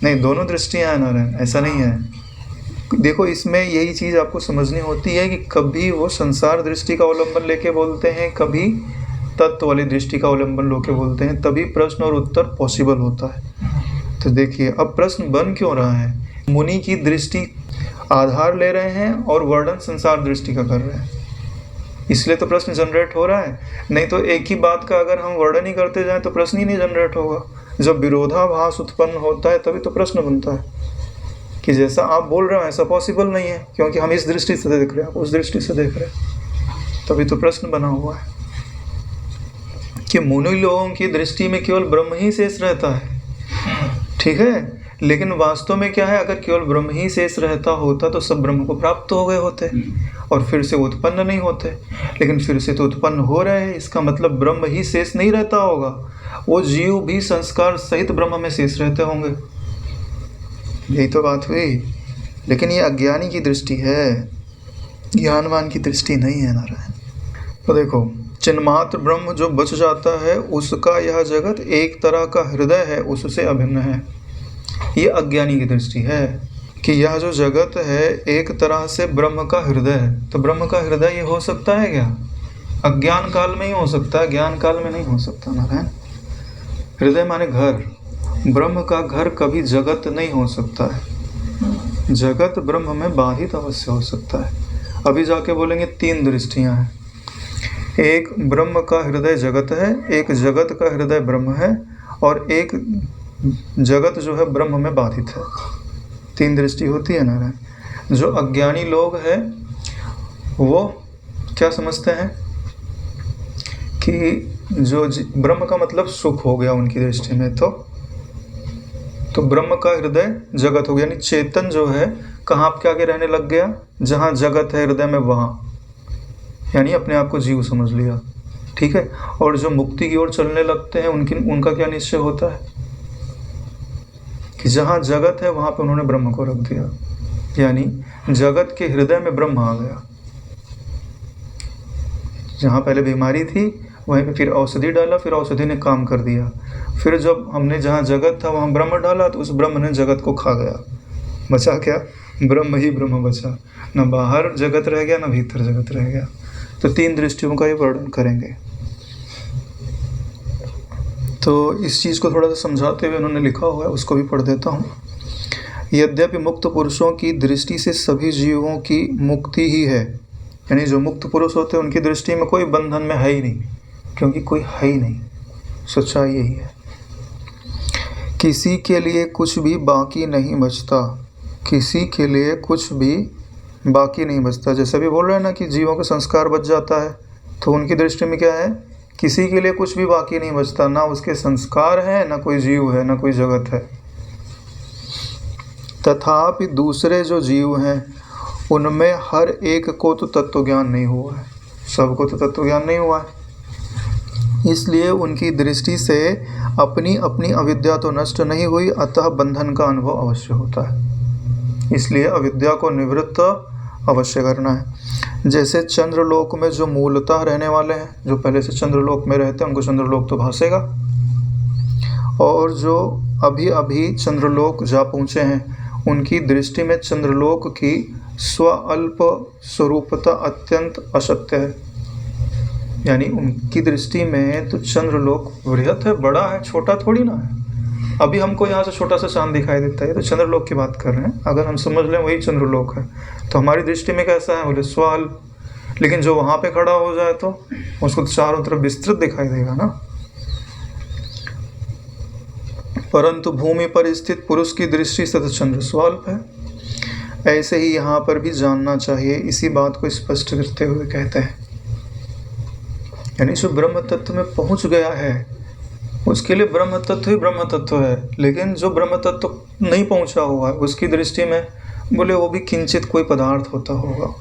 Speaker 1: नहीं, दोनों दृष्टियाँ हैं नारायण, ऐसा नहीं है। देखो इसमें यही चीज़ आपको समझनी होती है कि कभी वो संसार दृष्टि का अवलंबन लेके बोलते हैं, कभी तत्व वाली दृष्टि का अवलंबन लेके बोलते हैं, तभी प्रश्न और उत्तर पॉसिबल होता है। तो देखिए अब प्रश्न बन क्यों रहा है? मुनि की दृष्टि आधार ले रहे हैं और वर्णन संसार दृष्टि का कर रहे हैं, इसलिए तो प्रश्न जनरेट हो रहा है। नहीं तो एक ही बात का अगर हम वर्णन ही करते जाएं तो प्रश्न ही नहीं जनरेट होगा। जब विरोधाभास उत्पन्न होता है तभी तो प्रश्न बनता है कि जैसा आप बोल रहे हो ऐसा पॉसिबल नहीं है, क्योंकि हम इस दृष्टि से देख रहे हैं, आप उस दृष्टि से देख रहे हैं, तभी तो प्रश्न बना हुआ है कि मुनि लोगों की दृष्टि में केवल ब्रह्म ही शेष रहता है। ठीक है, लेकिन वास्तव में क्या है? अगर केवल ब्रह्म ही शेष रहता होता तो सब ब्रह्म को प्राप्त हो गए होते और फिर से उत्पन्न नहीं होते, लेकिन फिर से तो उत्पन्न हो रहे हैं। इसका मतलब ब्रह्म ही शेष नहीं रहता होगा, वो जीव भी संस्कार सहित ब्रह्म में शेष रहते होंगे। यही तो बात हुई। लेकिन ये अज्ञानी की दृष्टि है, ज्ञानवान की दृष्टि नहीं है नारायण। तो देखो, चिन्मात्र ब्रह्म जो बच जाता है उसका यह जगत एक तरह का हृदय है, उससे अभिन्न है। ये अज्ञानी की दृष्टि है कि यह जो जगत है एक तरह से ब्रह्म का हृदय है। तो ब्रह्म का हृदय ये हो सकता है क्या? अज्ञान काल में ही हो सकता है, ज्ञान काल में नहीं हो सकता नारायण। हृदय माने घर, ब्रह्म का घर कभी जगत नहीं हो सकता है। जगत ब्रह्म में बाधित अवश्य हो सकता है। अभी जाके बोलेंगे तीन दृष्टियां हैं, एक ब्रह्म का हृदय जगत है, एक जगत का हृदय ब्रह्म है, और एक जगत जो है ब्रह्म में बाधित है। तीन दृष्टि होती है नारायण। जो अज्ञानी लोग हैं वो क्या समझते हैं कि जो ब्रह्म का मतलब सुख हो गया उनकी दृष्टि में, तो ब्रह्म का हृदय जगत हो गया, यानी चेतन जो है कहाँ आपके आगे रहने लग गया? जहाँ जगत है हृदय में वहाँ, यानी अपने आप को जीव समझ लिया। ठीक है, और जो मुक्ति की ओर चलने लगते हैं उनका क्या निश्चय होता है कि जहाँ जगत है वहाँ पे उन्होंने ब्रह्म को रख दिया, यानी जगत के हृदय में ब्रह्म आ गया। जहाँ पहले बीमारी थी वहीं पे फिर औषधि डाला, फिर औषधि ने काम कर दिया। फिर जब हमने जहाँ जगत था वहाँ ब्रह्म डाला तो उस ब्रह्म ने जगत को खा गया। बचा क्या? ब्रह्म ही ब्रह्म बचा, न बाहर जगत रह गया न भीतर जगत रह गया। तो 3 दृष्टियों का ये वर्णन करेंगे। तो इस चीज़ को थोड़ा सा समझाते हुए उन्होंने लिखा हुआ है, उसको भी पढ़ देता हूँ। यद्यपि मुक्त पुरुषों की दृष्टि से सभी जीवों की मुक्ति ही है, यानी जो मुक्त पुरुष होते हैं उनकी दृष्टि में कोई बंधन में है ही नहीं, क्योंकि कोई है ही नहीं, सच्चाई यही है। किसी के लिए कुछ भी बाकी नहीं बचता, किसी के लिए कुछ भी बाकी नहीं बचता। जैसे भी बोल रहे हैं ना कि जीवों का संस्कार बच जाता है, तो उनकी दृष्टि में क्या है? किसी के लिए कुछ भी बाकी नहीं बचता, ना उसके संस्कार है, ना कोई जीव है, ना कोई जगत है। तथापि दूसरे जो जीव हैं उनमें हर एक को तो तत्व ज्ञान नहीं हुआ है, सबको तो तत्व ज्ञान नहीं हुआ है। इसलिए उनकी दृष्टि से अपनी अपनी अविद्या तो नष्ट नहीं हुई, अतः बंधन का अनुभव अवश्य होता है। इसलिए अविद्या को निवृत्त अवश्य करना है। जैसे चंद्रलोक में जो मूलतः रहने वाले हैं, जो पहले से चंद्रलोक में रहते हैं, उनको चंद्रलोक तो भासेगा, और जो अभी अभी चंद्रलोक जा पहुँचे हैं उनकी दृष्टि में चंद्रलोक की स्वअल्प स्वरूपता अत्यंत असत्य है। यानी उनकी दृष्टि में तो चंद्रलोक बृहत है, बड़ा है, छोटा थोड़ी ना है। अभी हमको यहाँ से छोटा सा चांद दिखाई देता है, तो चंद्रलोक की बात कर रहे हैं। अगर हम समझ लें वही चंद्रलोक है, तो हमारी दृष्टि में कैसा है? बोले स्वअल्प। लेकिन जो वहाँ पे खड़ा हो जाए तो उसको तो चारों तरफ विस्तृत दिखाई देगा ना। परंतु भूमि पर स्थित पुरुष की दृष्टि से तो चंद्र स्वल्प है। ऐसे ही यहाँ पर भी जानना चाहिए। इसी बात को स्पष्ट करते हुए कहते हैं, यानी जो ब्रह्म तत्व में पहुँच गया है उसके लिए ब्रह्म तत्व ही ब्रह्म तत्व है। लेकिन जो ब्रह्म तत्व नहीं पहुँचा हुआ है उसकी दृष्टि में बोले वो भी किंचित कोई पदार्थ होता होगा।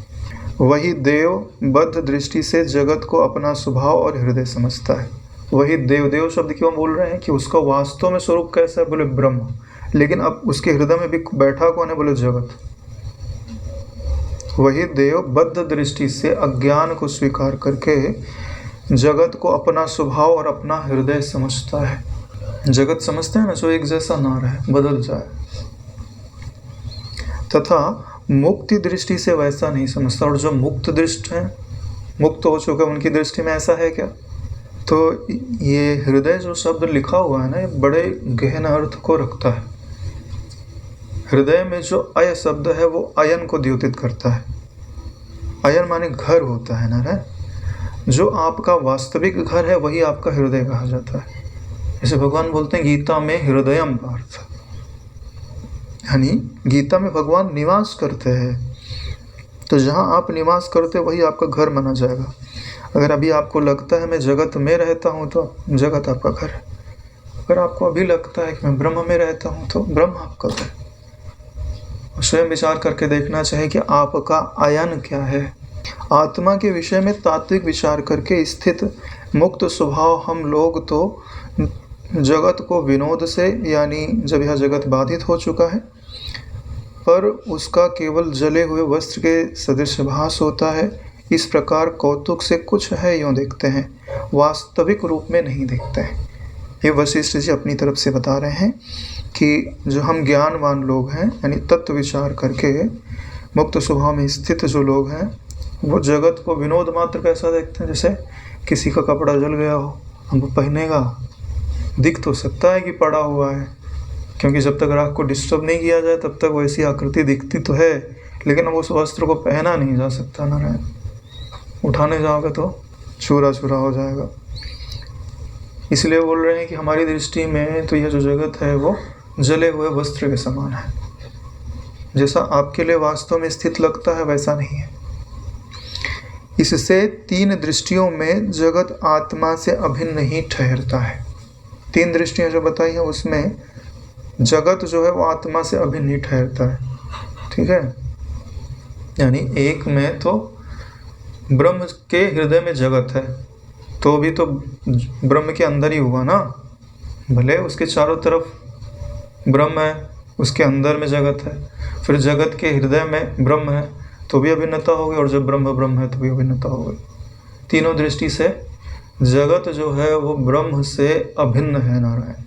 Speaker 1: वही देव बद्ध दृष्टि से जगत को अपना स्वभाव और हृदय समझता है। वही देव शब्द क्यों बोल रहे हैं? कि उसका वास्तव में स्वरूप कैसा है? बोले ब्रह्म। लेकिन अब उसके हृदय में भी बैठा कौन है? बोले जगत। वही देव बद्ध दृष्टि से अज्ञान को स्वीकार करके जगत को अपना स्वभाव और अपना हृदय समझता है। जगत समझते हैं ना, जो एक जैसा ना रहे, बदल जाए। तथा मुक्ति दृष्टि से वैसा नहीं समझता। और जो मुक्त दृष्ट है, मुक्त हो चुका, उनकी दृष्टि में ऐसा है क्या? तो ये हृदय जो शब्द लिखा हुआ है ना, ये बड़े गहन अर्थ को रखता है। हृदय में जो अय शब्द है वो अयन को द्योतित करता है। अयन माने घर होता है ना रे। जो आपका वास्तविक घर है वही आपका हृदय कहा जाता है। जैसे भगवान बोलते हैं गीता में हृदयम पार्थ, यानी गीता में भगवान निवास करते हैं। तो जहाँ आप निवास करते वही आपका घर माना जाएगा। अगर अभी आपको लगता है मैं जगत में रहता हूँ तो जगत आपका घर है। अगर आपको अभी लगता है कि मैं ब्रह्म में रहता हूँ तो ब्रह्म आपका घर है। स्वयं विचार करके देखना चाहिए कि आपका आयन क्या है। आत्मा के विषय में तात्विक विचार करके स्थित मुक्त स्वभाव हम लोग तो जगत को विनोद से, यानी जब यह जगत बाधित हो चुका है पर उसका केवल जले हुए वस्त्र के सदृश भास होता है, इस प्रकार कौतुक से कुछ है यूँ देखते हैं, वास्तविक रूप में नहीं देखते हैं। ये वशिष्ठ जी अपनी तरफ से बता रहे हैं कि जो हम ज्ञानवान लोग हैं, यानी तत्व विचार करके मुक्त स्वभाव में स्थित जो लोग हैं, वो जगत को विनोद मात्र कैसा देखते हैं? जैसे किसी का कपड़ा जल गया हो, हम पहनेगा, दिख तो सकता है कि पड़ा हुआ है, क्योंकि जब तक राख को डिस्टर्ब नहीं किया जाए तब तक वैसी आकृति दिखती तो है, लेकिन अब उस वस्त्र को पहना नहीं जा सकता ना रहे। उठाने जाओगे तो चूरा चूरा हो जाएगा। इसलिए बोल रहे हैं कि हमारी दृष्टि में तो यह जो जगत है वो जले हुए वस्त्र के समान है। जैसा आपके लिए वास्तव में स्थित लगता है वैसा नहीं है। इससे 3 दृष्टियों में जगत आत्मा से अभिन्न नहीं ठहरता है। 3 दृष्टियां जो बताई हैं उसमें जगत जो है वो आत्मा से अभिन्न नहीं ठहरता है। ठीक है, यानी एक में तो ब्रह्म के हृदय में जगत है, तो भी तो ब्रह्म के अंदर ही हुआ ना। भले उसके चारों तरफ ब्रह्म है, उसके अंदर में जगत है, फिर जगत के हृदय में ब्रह्म है तो भी अभिन्नता हो गई, और जब ब्रह्म ब्रह्म है तो भी अभिन्नता हो गई। तीनों दृष्टि से जगत जो है वो ब्रह्म से अभिन्न है नारायण।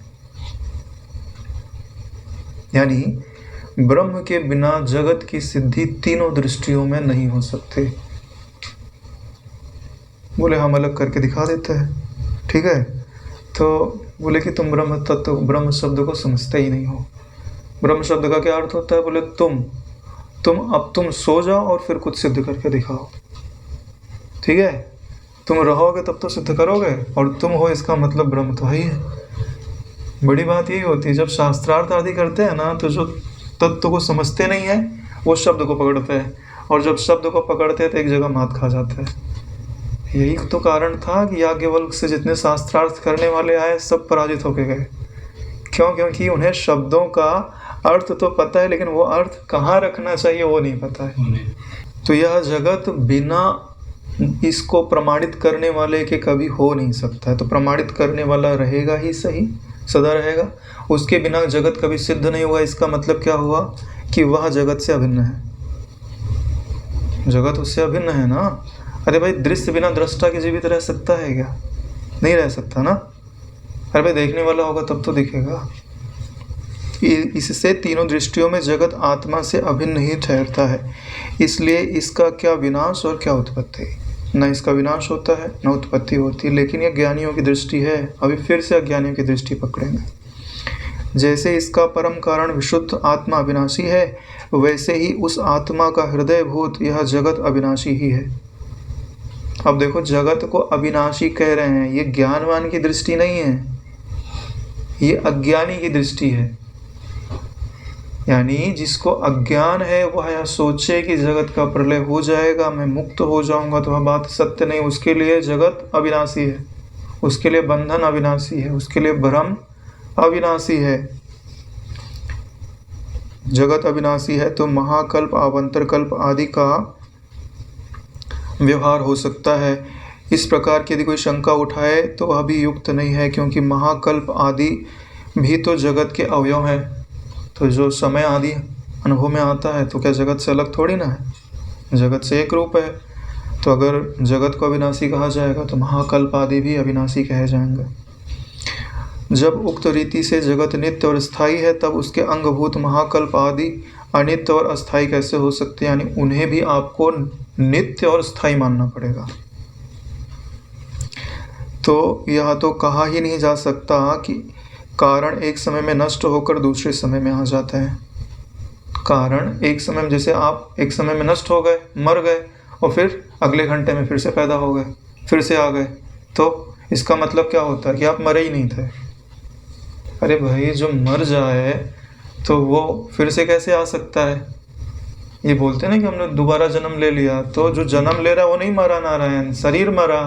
Speaker 1: यानी ब्रह्म के बिना जगत की सिद्धि तीनों दृष्टियों में नहीं हो सकती। बोले हम अलग करके दिखा देते हैं, ठीक है। तो बोले कि तुम ब्रह्म तत्व, ब्रह्म शब्द को समझते ही नहीं हो। ब्रह्म शब्द का क्या अर्थ होता है? बोले तुम सो जाओ और फिर कुछ सिद्ध करके दिखाओ, ठीक है। तुम रहोगे तब तो सिद्ध करोगे, और तुम हो इसका मतलब ब्रह्म तो है ही है। बड़ी बात यही होती है, जब शास्त्रार्थ आदि करते हैं ना, तो जो तत्व को समझते नहीं है वो शब्द को पकड़ते हैं, और जब शब्द को पकड़ते हैं तो एक जगह मात खा जाते हैं। यही तो कारण था कि याज्ञवल्क्य से जितने शास्त्रार्थ करने वाले आए सब पराजित होके गए। क्यों? क्योंकि उन्हें शब्दों का अर्थ तो पता है, लेकिन वो अर्थ कहाँ रखना चाहिए वो नहीं पता है। तो यह जगत बिना इसको प्रमाणित करने वाले के कभी हो नहीं सकता है। तो प्रमाणित करने वाला रहेगा ही सही, सदा रहेगा। उसके बिना जगत कभी सिद्ध नहीं हुआ। इसका मतलब क्या हुआ कि वह जगत से अभिन्न है। जगत उससे अभिन्न है ना। अरे भाई, दृश्य बिना दृष्टा के जीवित रह सकता है क्या? नहीं रह सकता ना। अरे भाई, देखने वाला होगा तब तो दिखेगा। इससे तीनों दृष्टियों में जगत आत्मा से अभिन्न ही ठहरता है। इसलिए इसका क्या विनाश और क्या उत्पत्ति। न इसका विनाश होता है न उत्पत्ति होती। लेकिन यह ज्ञानियों की दृष्टि है। अभी फिर से अज्ञानियों की दृष्टि पकड़ेंगे। जैसे इसका परम कारण विशुद्ध आत्मा अविनाशी है, वैसे ही उस आत्मा का हृदयभूत यह जगत अविनाशी ही है। अब देखो, जगत को अविनाशी कह रहे हैं, ये ज्ञानवान की दृष्टि नहीं है, ये अज्ञानी की दृष्टि है। यानी जिसको अज्ञान है वह यह सोचे कि जगत का प्रलय हो जाएगा, मैं मुक्त हो जाऊंगा, तो वह बात सत्य नहीं। उसके लिए जगत अविनाशी है, उसके लिए बंधन अविनाशी है, उसके लिए भ्रम अविनाशी है। जगत अविनाशी है तो महाकल्प, आवांतर कल्प आदि का व्यवहार हो सकता है। इस प्रकार की यदि कोई शंका उठाए तो वह भी युक्त नहीं है, क्योंकि महाकल्प आदि भी तो जगत के अवयव हैं। तो जो समय आदि अनुभव में आता है तो क्या जगत से अलग थोड़ी ना है, जगत से एक रूप है। तो अगर जगत को अविनाशी कहा जाएगा तो महाकल्प आदि भी अविनाशी कहे जाएंगे। जब उक्त रीति से जगत नित्य और स्थायी है, तब उसके अंगभूत महाकल्प आदि अनित्य और अस्थायी कैसे हो सकते हैं? यानी उन्हें भी आपको नित्य और स्थायी मानना पड़ेगा। तो यह तो कहा ही नहीं जा सकता कि कारण एक समय में नष्ट होकर दूसरे समय में आ जाते हैं। कारण एक समय में, जैसे आप एक समय में नष्ट हो गए, मर गए, और फिर अगले घंटे में फिर से पैदा हो गए, फिर से आ गए, तो इसका मतलब क्या होता है कि आप मरे ही नहीं थे। अरे भाई, जो मर जाए तो वो फिर से कैसे आ सकता है? ये बोलते हैं ना कि हमने दोबारा जन्म ले लिया, तो जो जन्म ले रहा है वो नहीं मरा नारायण, शरीर मरा।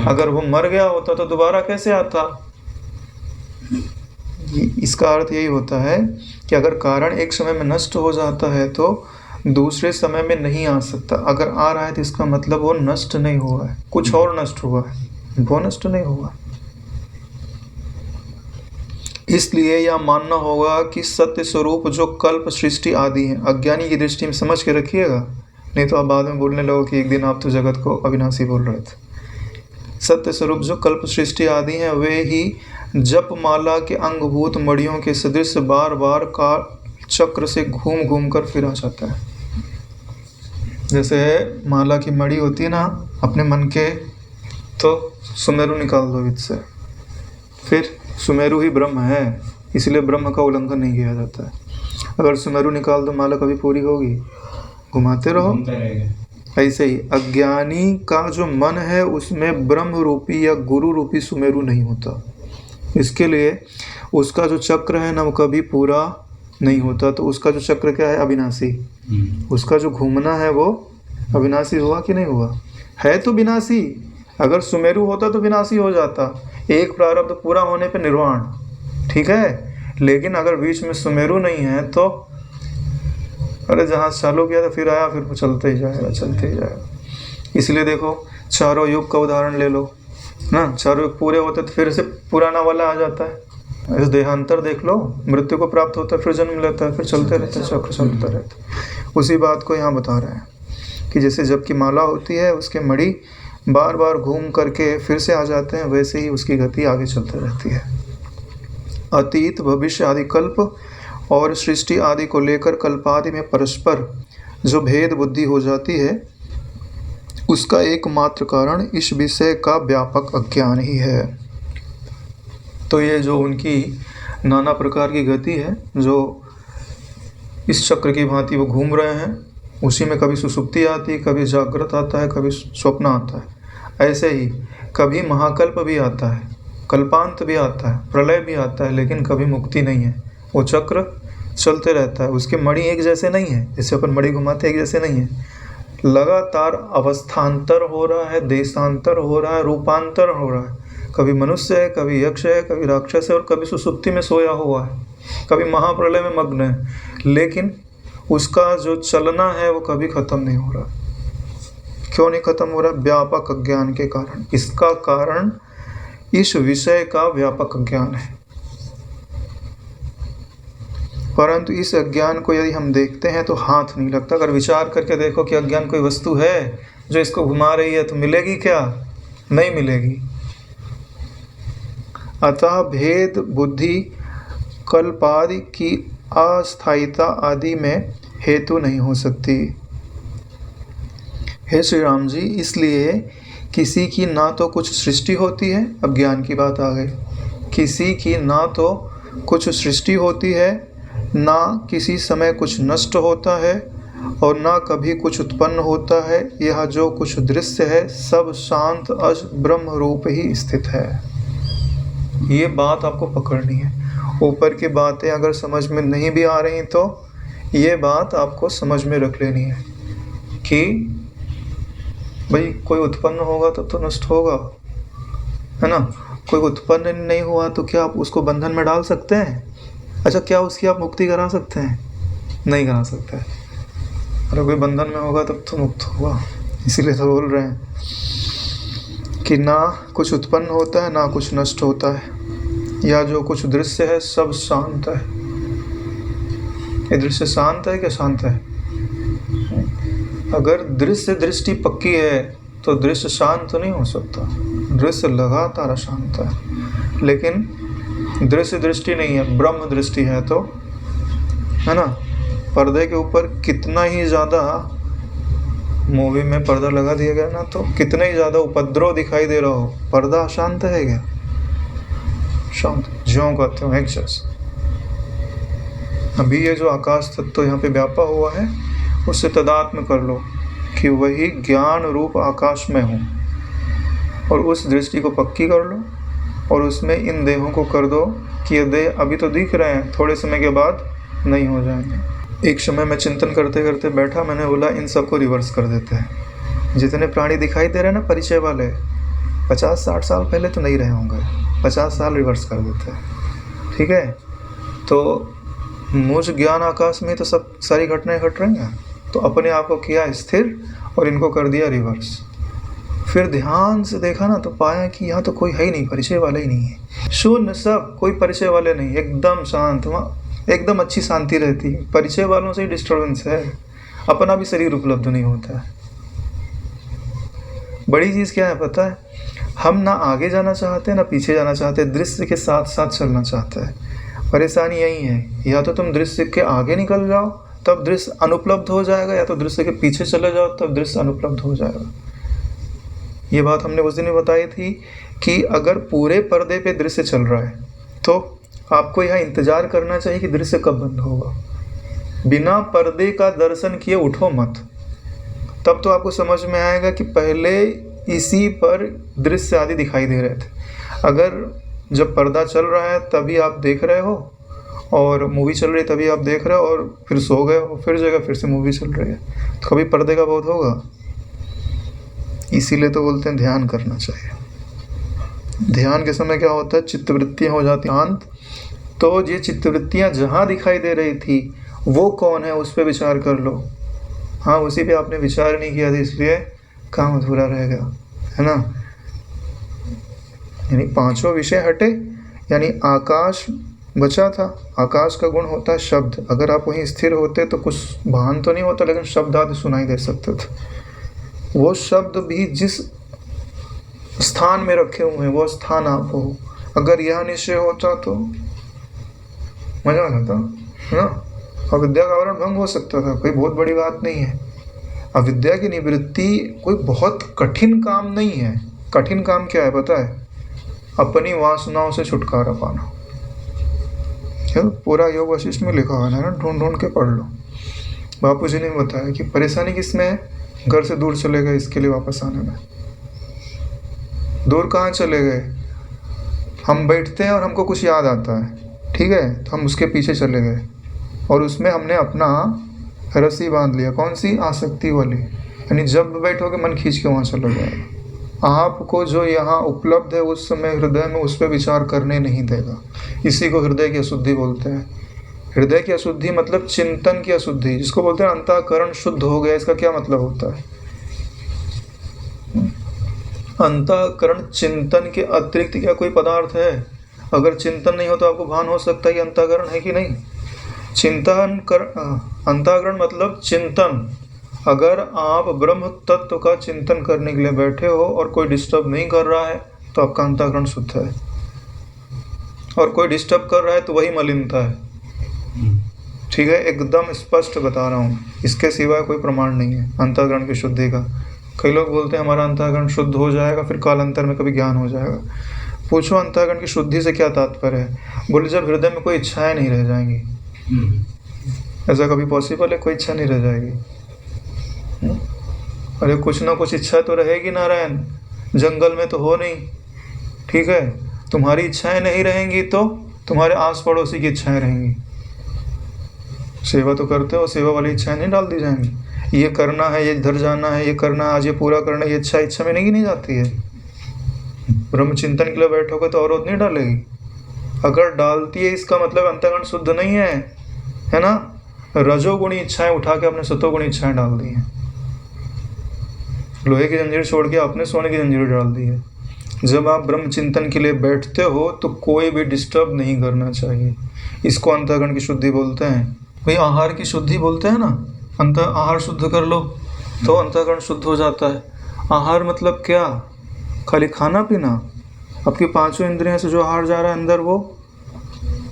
Speaker 1: अगर वो मर गया होता तो दोबारा कैसे आता? इसका अर्थ यही होता है कि अगर कारण एक समय में नष्ट हो जाता है तो दूसरे समय में नहीं आ सकता। अगर आ रहा है तो इसका मतलब वो नष्ट नहीं हुआ है, कुछ और नष्ट हुआ है, वो नष्ट नहीं हुआ। इसलिए यह मानना होगा कि सत्य स्वरूप जो कल्प सृष्टि आदि है, अज्ञानी की दृष्टि में समझ के रखिएगा, नहीं तो आप बाद में बोलने लगो कि एक दिन आप तो जगत को अविनाशी बोल रहे थे। सत्य स्वरूप जो कल्प सृष्टि आदि हैं, वे ही जप माला के अंगभूत मड़ियों के सदृश बार बार काल चक्र से घूम घूम कर फिरा जाता है। जैसे माला की मड़ी होती है ना अपने मन के, तो सुमेरु निकाल दो विद से, फिर सुमेरु ही ब्रह्म है, इसलिए ब्रह्म का उल्लंघन नहीं किया जाता है। अगर सुमेरु निकाल दो, माला कभी पूरी होगी? घुमाते रहो। ऐसे ही अज्ञानी का जो मन है उसमें ब्रह्म रूपी या गुरु रूपी सुमेरु नहीं होता। इसके लिए उसका जो चक्र है ना वो कभी पूरा नहीं होता। तो उसका जो चक्र क्या है? अविनाशी। उसका जो घूमना है वो अविनाशी हुआ कि नहीं हुआ? है तो विनाशी। अगर सुमेरु होता तो विनाशी हो जाता। एक प्रारब्ध पूरा होने पे निर्वाण, ठीक है। लेकिन अगर बीच में सुमेरु नहीं है तो अरे जहाँ चालू किया था फिर आया, फिर वो चलते ही जाएगा, चलते ही जाएगा। इसलिए देखो, चारों युग का उदाहरण ले लो ना, चारों युग पूरे होते तो फिर से पुराना वाला आ जाता है। इस देहांतर देख लो, मृत्यु को प्राप्त होता है, फिर जन्म लेता है, फिर चलते रहते हैं, चक्र चलता रहता है। उसी बात को यहाँ बता रहे हैं कि जैसे जब की माला होती है उसके मणि बार बार घूम करके फिर से आ जाते हैं, वैसे ही उसकी गति आगे चलती रहती है। अतीत, भविष्य आदि कल्प और सृष्टि आदि को लेकर कल्पादि में परस्पर जो भेद बुद्धि हो जाती है, उसका एकमात्र कारण इस विषय का व्यापक अज्ञान ही है। तो ये जो उनकी नाना प्रकार की गति है, जो इस चक्र की भांति वो घूम रहे हैं, उसी में कभी सुसुप्ति आती है, कभी जागृत आता है, कभी स्वप्न आता है। ऐसे ही कभी महाकल्प भी आता है, कल्पांत भी आता है, प्रलय भी आता है, लेकिन कभी मुक्ति नहीं है। वो चक्र चलते रहता है। उसके मणि एक जैसे नहीं है, जैसे अपन मणि घुमाते एक जैसे नहीं है। लगातार अवस्थांतर हो रहा है, देशांतर हो रहा है, रूपांतर हो रहा है। कभी मनुष्य है, कभी यक्ष है, कभी राक्षस है, और कभी सुसुप्ति में सोया हुआ है, कभी महाप्रलय में मग्न है, लेकिन उसका जो चलना है वो कभी खत्म नहीं हो रहा। क्यों नहीं खत्म हो रहा? व्यापक अज्ञान के कारण। इसका कारण इस विषय का व्यापक अज्ञान है। परंतु इस अज्ञान को यदि हम देखते हैं तो हाथ नहीं लगता। अगर विचार करके देखो कि अज्ञान कोई वस्तु है जो इसको घुमा रही है, तो मिलेगी क्या? नहीं मिलेगी। अतः भेद बुद्धि कल्पादि की अस्थायीता आदि में हेतु नहीं हो सकती। हे श्री राम जी, इसलिए किसी की ना तो कुछ सृष्टि होती है, अब ज्ञान की बात आ गई, किसी की ना तो कुछ सृष्टि होती है, ना किसी समय कुछ नष्ट होता है, और ना कभी कुछ उत्पन्न होता है। यह जो कुछ दृश्य है सब शांत अज ब्रह्म रूप ही स्थित है। ये बात आपको पकड़नी है। ऊपर की बातें अगर समझ में नहीं भी आ रही तो ये बात आपको समझ में रख लेनी है कि भाई कोई उत्पन्न होगा तब तो नष्ट होगा, है ना। कोई उत्पन्न नहीं हुआ तो क्या आप उसको बंधन में डाल सकते हैं? अच्छा, क्या उसकी आप मुक्ति करा सकते हैं? नहीं करा सकते। अरे कोई बंधन में होगा तब तो मुक्त होगा। इसीलिए तो बोल रहे हैं कि ना कुछ उत्पन्न होता है, ना कुछ नष्ट होता है। या जो कुछ दृश्य है सब शांत है। ये दृश्य शांत है क्या? शांत है। अगर दृश्य दृष्टि पक्की है तो दृश्य शांत नहीं हो सकता। दृश्य लगातार अशांत है। लेकिन दृश्य दृष्टि नहीं है, ब्रह्म दृष्टि है, तो है ना। पर्दे के ऊपर कितना ही ज़्यादा, मूवी में पर्दा लगा दिया गया ना, तो कितना ही ज़्यादा उपद्रव दिखाई दे रहा हो, पर्दा अशांत है क्या? शांत, ज्यों का त्यों एक जैसा। अभी ये जो आकाश तत्व यहाँ पे व्यापा हुआ है, उससे तदात्म्य कर लो कि वही ज्ञान रूप आकाश में हूँ, और उस दृष्टि को पक्की कर लो, और उसमें इन देहों को कर दो कि ये देह अभी तो दिख रहे हैं, थोड़े समय के बाद नहीं हो जाएंगे। एक समय मैं चिंतन करते करते बैठा, मैंने बोला इन सबको रिवर्स कर देते हैं। जितने प्राणी दिखाई दे रहे हैं ना परिचय वाले, 50-60 साल पहले तो नहीं रहे होंगे, 50 साल रिवर्स कर देते हैं। ठीक है, तो मुझ ज्ञान आकाश में तो सब सारी घटनाएं घट रही हैं, तो अपने आप को किया स्थिर और इनको कर दिया रिवर्स। फिर ध्यान से देखा ना तो पाया कि यहाँ तो कोई है ही नहीं, परिचय वाले ही नहीं है, शून्य सब, कोई परिचय वाले नहीं, एकदम शांत। वहाँ एकदम अच्छी शांति रहती है। परिचय वालों से ही डिस्टर्बेंस है, अपना भी शरीर उपलब्ध नहीं होता है। बड़ी चीज़ क्या है पता है? हम ना आगे जाना चाहते ना पीछे जाना चाहते, दृश्य के साथ साथ चलना चाहते हैं। परेशानी यही है, या तो तुम दृश्य के आगे निकल जाओ तब दृश्य अनुपलब्ध हो जाएगा, या तो दृश्य के पीछे चले जाओ तब दृश्य अनुपलब्ध हो जाएगा। ये बात हमने उस दिन भी बताई थी कि अगर पूरे पर्दे पे दृश्य चल रहा है तो आपको यह इंतजार करना चाहिए कि दृश्य कब बंद होगा। बिना पर्दे का दर्शन किए उठो मत, तब तो आपको समझ में आएगा कि पहले इसी पर दृश्य आदि दिखाई दे रहे थे। अगर जब पर्दा चल रहा है तभी आप देख रहे हो, और मूवी चल रही है तभी आप देख रहे हो, और फिर सो गए हो, फिर जगह फिर से मूवी चल रही है, तो कभी पर्दे का बोध होगा? इसीलिए तो बोलते हैं ध्यान करना चाहिए। ध्यान के समय क्या होता है? चित्तवृत्तियाँ हो जाती हैं शांत। तो ये चित्तवृत्तियाँ जहाँ दिखाई दे रही थी वो कौन है, उस पर विचार कर लो। हाँ, उसी पे आपने विचार नहीं किया था, इसलिए काम अधूरा रह गया, है ना। यानी पांचों विषय हटे, यानी आकाश बचा था। आकाश का गुण होता है शब्द। अगर आप वहीं स्थिर होते तो कुछ भान तो नहीं होता, लेकिन शब्द आदि सुनाई दे सकते थे। वो शब्द भी जिस स्थान में रखे हुए हैं वो स्थान आप हो। अगर यह निश्चय होता तो मजा आ जाता, है ना। अविद्या का आवरण भंग हो सकता था, कोई बहुत बड़ी बात नहीं है। अविद्या की निवृत्ति कोई बहुत कठिन काम नहीं है। कठिन काम क्या है पता है? अपनी वासनाओं से छुटकारा पाना। पूरा योग वशिष्ठ में लिखा हुआ है ना, ढूंढ ढूंढ के पढ़ लो। बापू जी ने बताया कि परेशानी किसमें है? घर से दूर चले गए इसके लिए वापस आने में। दूर कहाँ चले गए? हम बैठते हैं और हमको कुछ याद आता है, ठीक है, तो हम उसके पीछे चले गए और उसमें हमने अपना रस्सी बांध लिया। कौन सी? आसक्ति वाली। यानी जब बैठोगे मन खींच के वहाँ चला जाएगा। आपको जो यहाँ उपलब्ध है उस समय हृदय में उस पर विचार करने नहीं देगा। इसी को हृदय की अशुद्धि बोलते हैं। हृदय की अशुद्धि मतलब चिंतन की अशुद्धि, जिसको बोलते हैं अंतःकरण शुद्ध हो गया। इसका क्या मतलब होता है? अंतःकरण चिंतन के अतिरिक्त क्या कोई पदार्थ है? अगर चिंतन नहीं हो तो आपको भान हो सकता है कि अंतःकरण है कि नहीं। चिंतन कर अंतःकरण मतलब चिंतन। अगर आप ब्रह्म तत्व का चिंतन करने के लिए बैठे हो और कोई डिस्टर्ब नहीं कर रहा है तो आपका अंतःकरण शुद्ध है, और कोई डिस्टर्ब कर रहा है तो वही मलिनता है। ठीक है, एकदम स्पष्ट बता रहा हूँ, इसके सिवाय कोई प्रमाण नहीं है अंतःकरण की शुद्धि का। कई लोग बोलते हैं हमारा अंतःकरण शुद्ध हो जाएगा, फिर कालांतर में कभी ज्ञान हो जाएगा। पूछो अंतःकरण की शुद्धि से क्या तात्पर्य है? बोले जब हृदय में कोई इच्छाएं नहीं रह जाएंगी। ऐसा कभी पॉसिबल है? कोई इच्छा नहीं रह जाएगी? अरे कुछ ना कुछ इच्छा तो रहेगी नारायण, जंगल में तो हो नहीं, ठीक है। तुम्हारी इच्छाएं नहीं रहेंगी तो तुम्हारे आस पड़ोसी की इच्छाएं रहेंगी। सेवा तो करते हो, सेवा वाली इच्छाएं नहीं डाल दी जाएंगी। ये करना है, ये इधर जाना है, ये करना है, आज ये पूरा करना है, ये इच्छा में नहीं जाती है। ब्रह्म चिंतन के लिए बैठोगे तो अवरोध नहीं डालेगी। अगर डालती है इसका मतलब अंतःकरण शुद्ध नहीं है ना। रजोगुणी इच्छाएं उठा के अपने सतोगुणी इच्छाएं डाल दी हैं। लोहे की जंजीर छोड़ के आपने सोने की जंजीर डाल दी है। जब आप ब्रह्म चिंतन के लिए बैठते हो तो कोई भी डिस्टर्ब नहीं करना चाहिए। इसको अंतःकरण की शुद्धि बोलते हैं। भाई आहार की शुद्धि बोलते हैं ना, आहार शुद्ध कर लो तो अंतःकरण शुद्ध हो जाता है। आहार मतलब क्या? खाली खाना पीना? आपकी पांचों इंद्रियों से जो आहार जा रहा है अंदर वो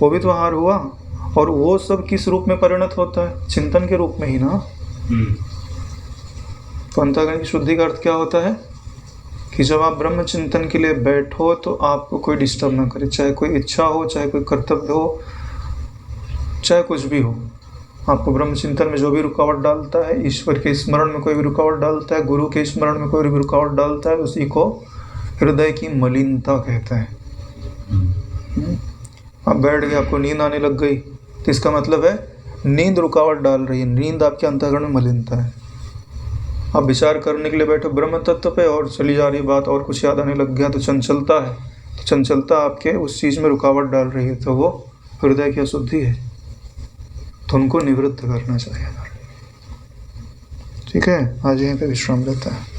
Speaker 1: भी तो आहार हुआ। और वो सब किस रूप में परिणत होता है? चिंतन के रूप में ही ना। तो अंतःकरण की शुद्धि का अर्थ क्या होता है कि जब आप ब्रह्म चिंतन के लिए बैठो तो आपको कोई डिस्टर्ब ना करे, चाहे कोई इच्छा हो, चाहे कोई कर्तव्य हो, चाहे कुछ भी हो। आपको ब्रह्म चिंतन में जो भी रुकावट डालता है, ईश्वर के स्मरण में कोई भी रुकावट डालता है, गुरु के स्मरण में कोई भी रुकावट डालता है, उसी को हृदय की मलिनता कहते हैं। आप बैठ गए, आपको नींद आने लग गई तो इसका मतलब है नींद रुकावट डाल रही है। नींद आपके अंतःकरण में मलिनता है। आप विचार करने के लिए बैठो ब्रह्म तत्व पे और चली जा रही बात और कुछ याद आने लग गया तो चंचलता है। तो चंचलता आपके उस चीज़ में रुकावट डाल रही है, तो वो हृदय की अशुद्धि है। तो उनको निवृत्त करना चाहिए। ठीक है, आज यहीं पे विश्राम लेता है।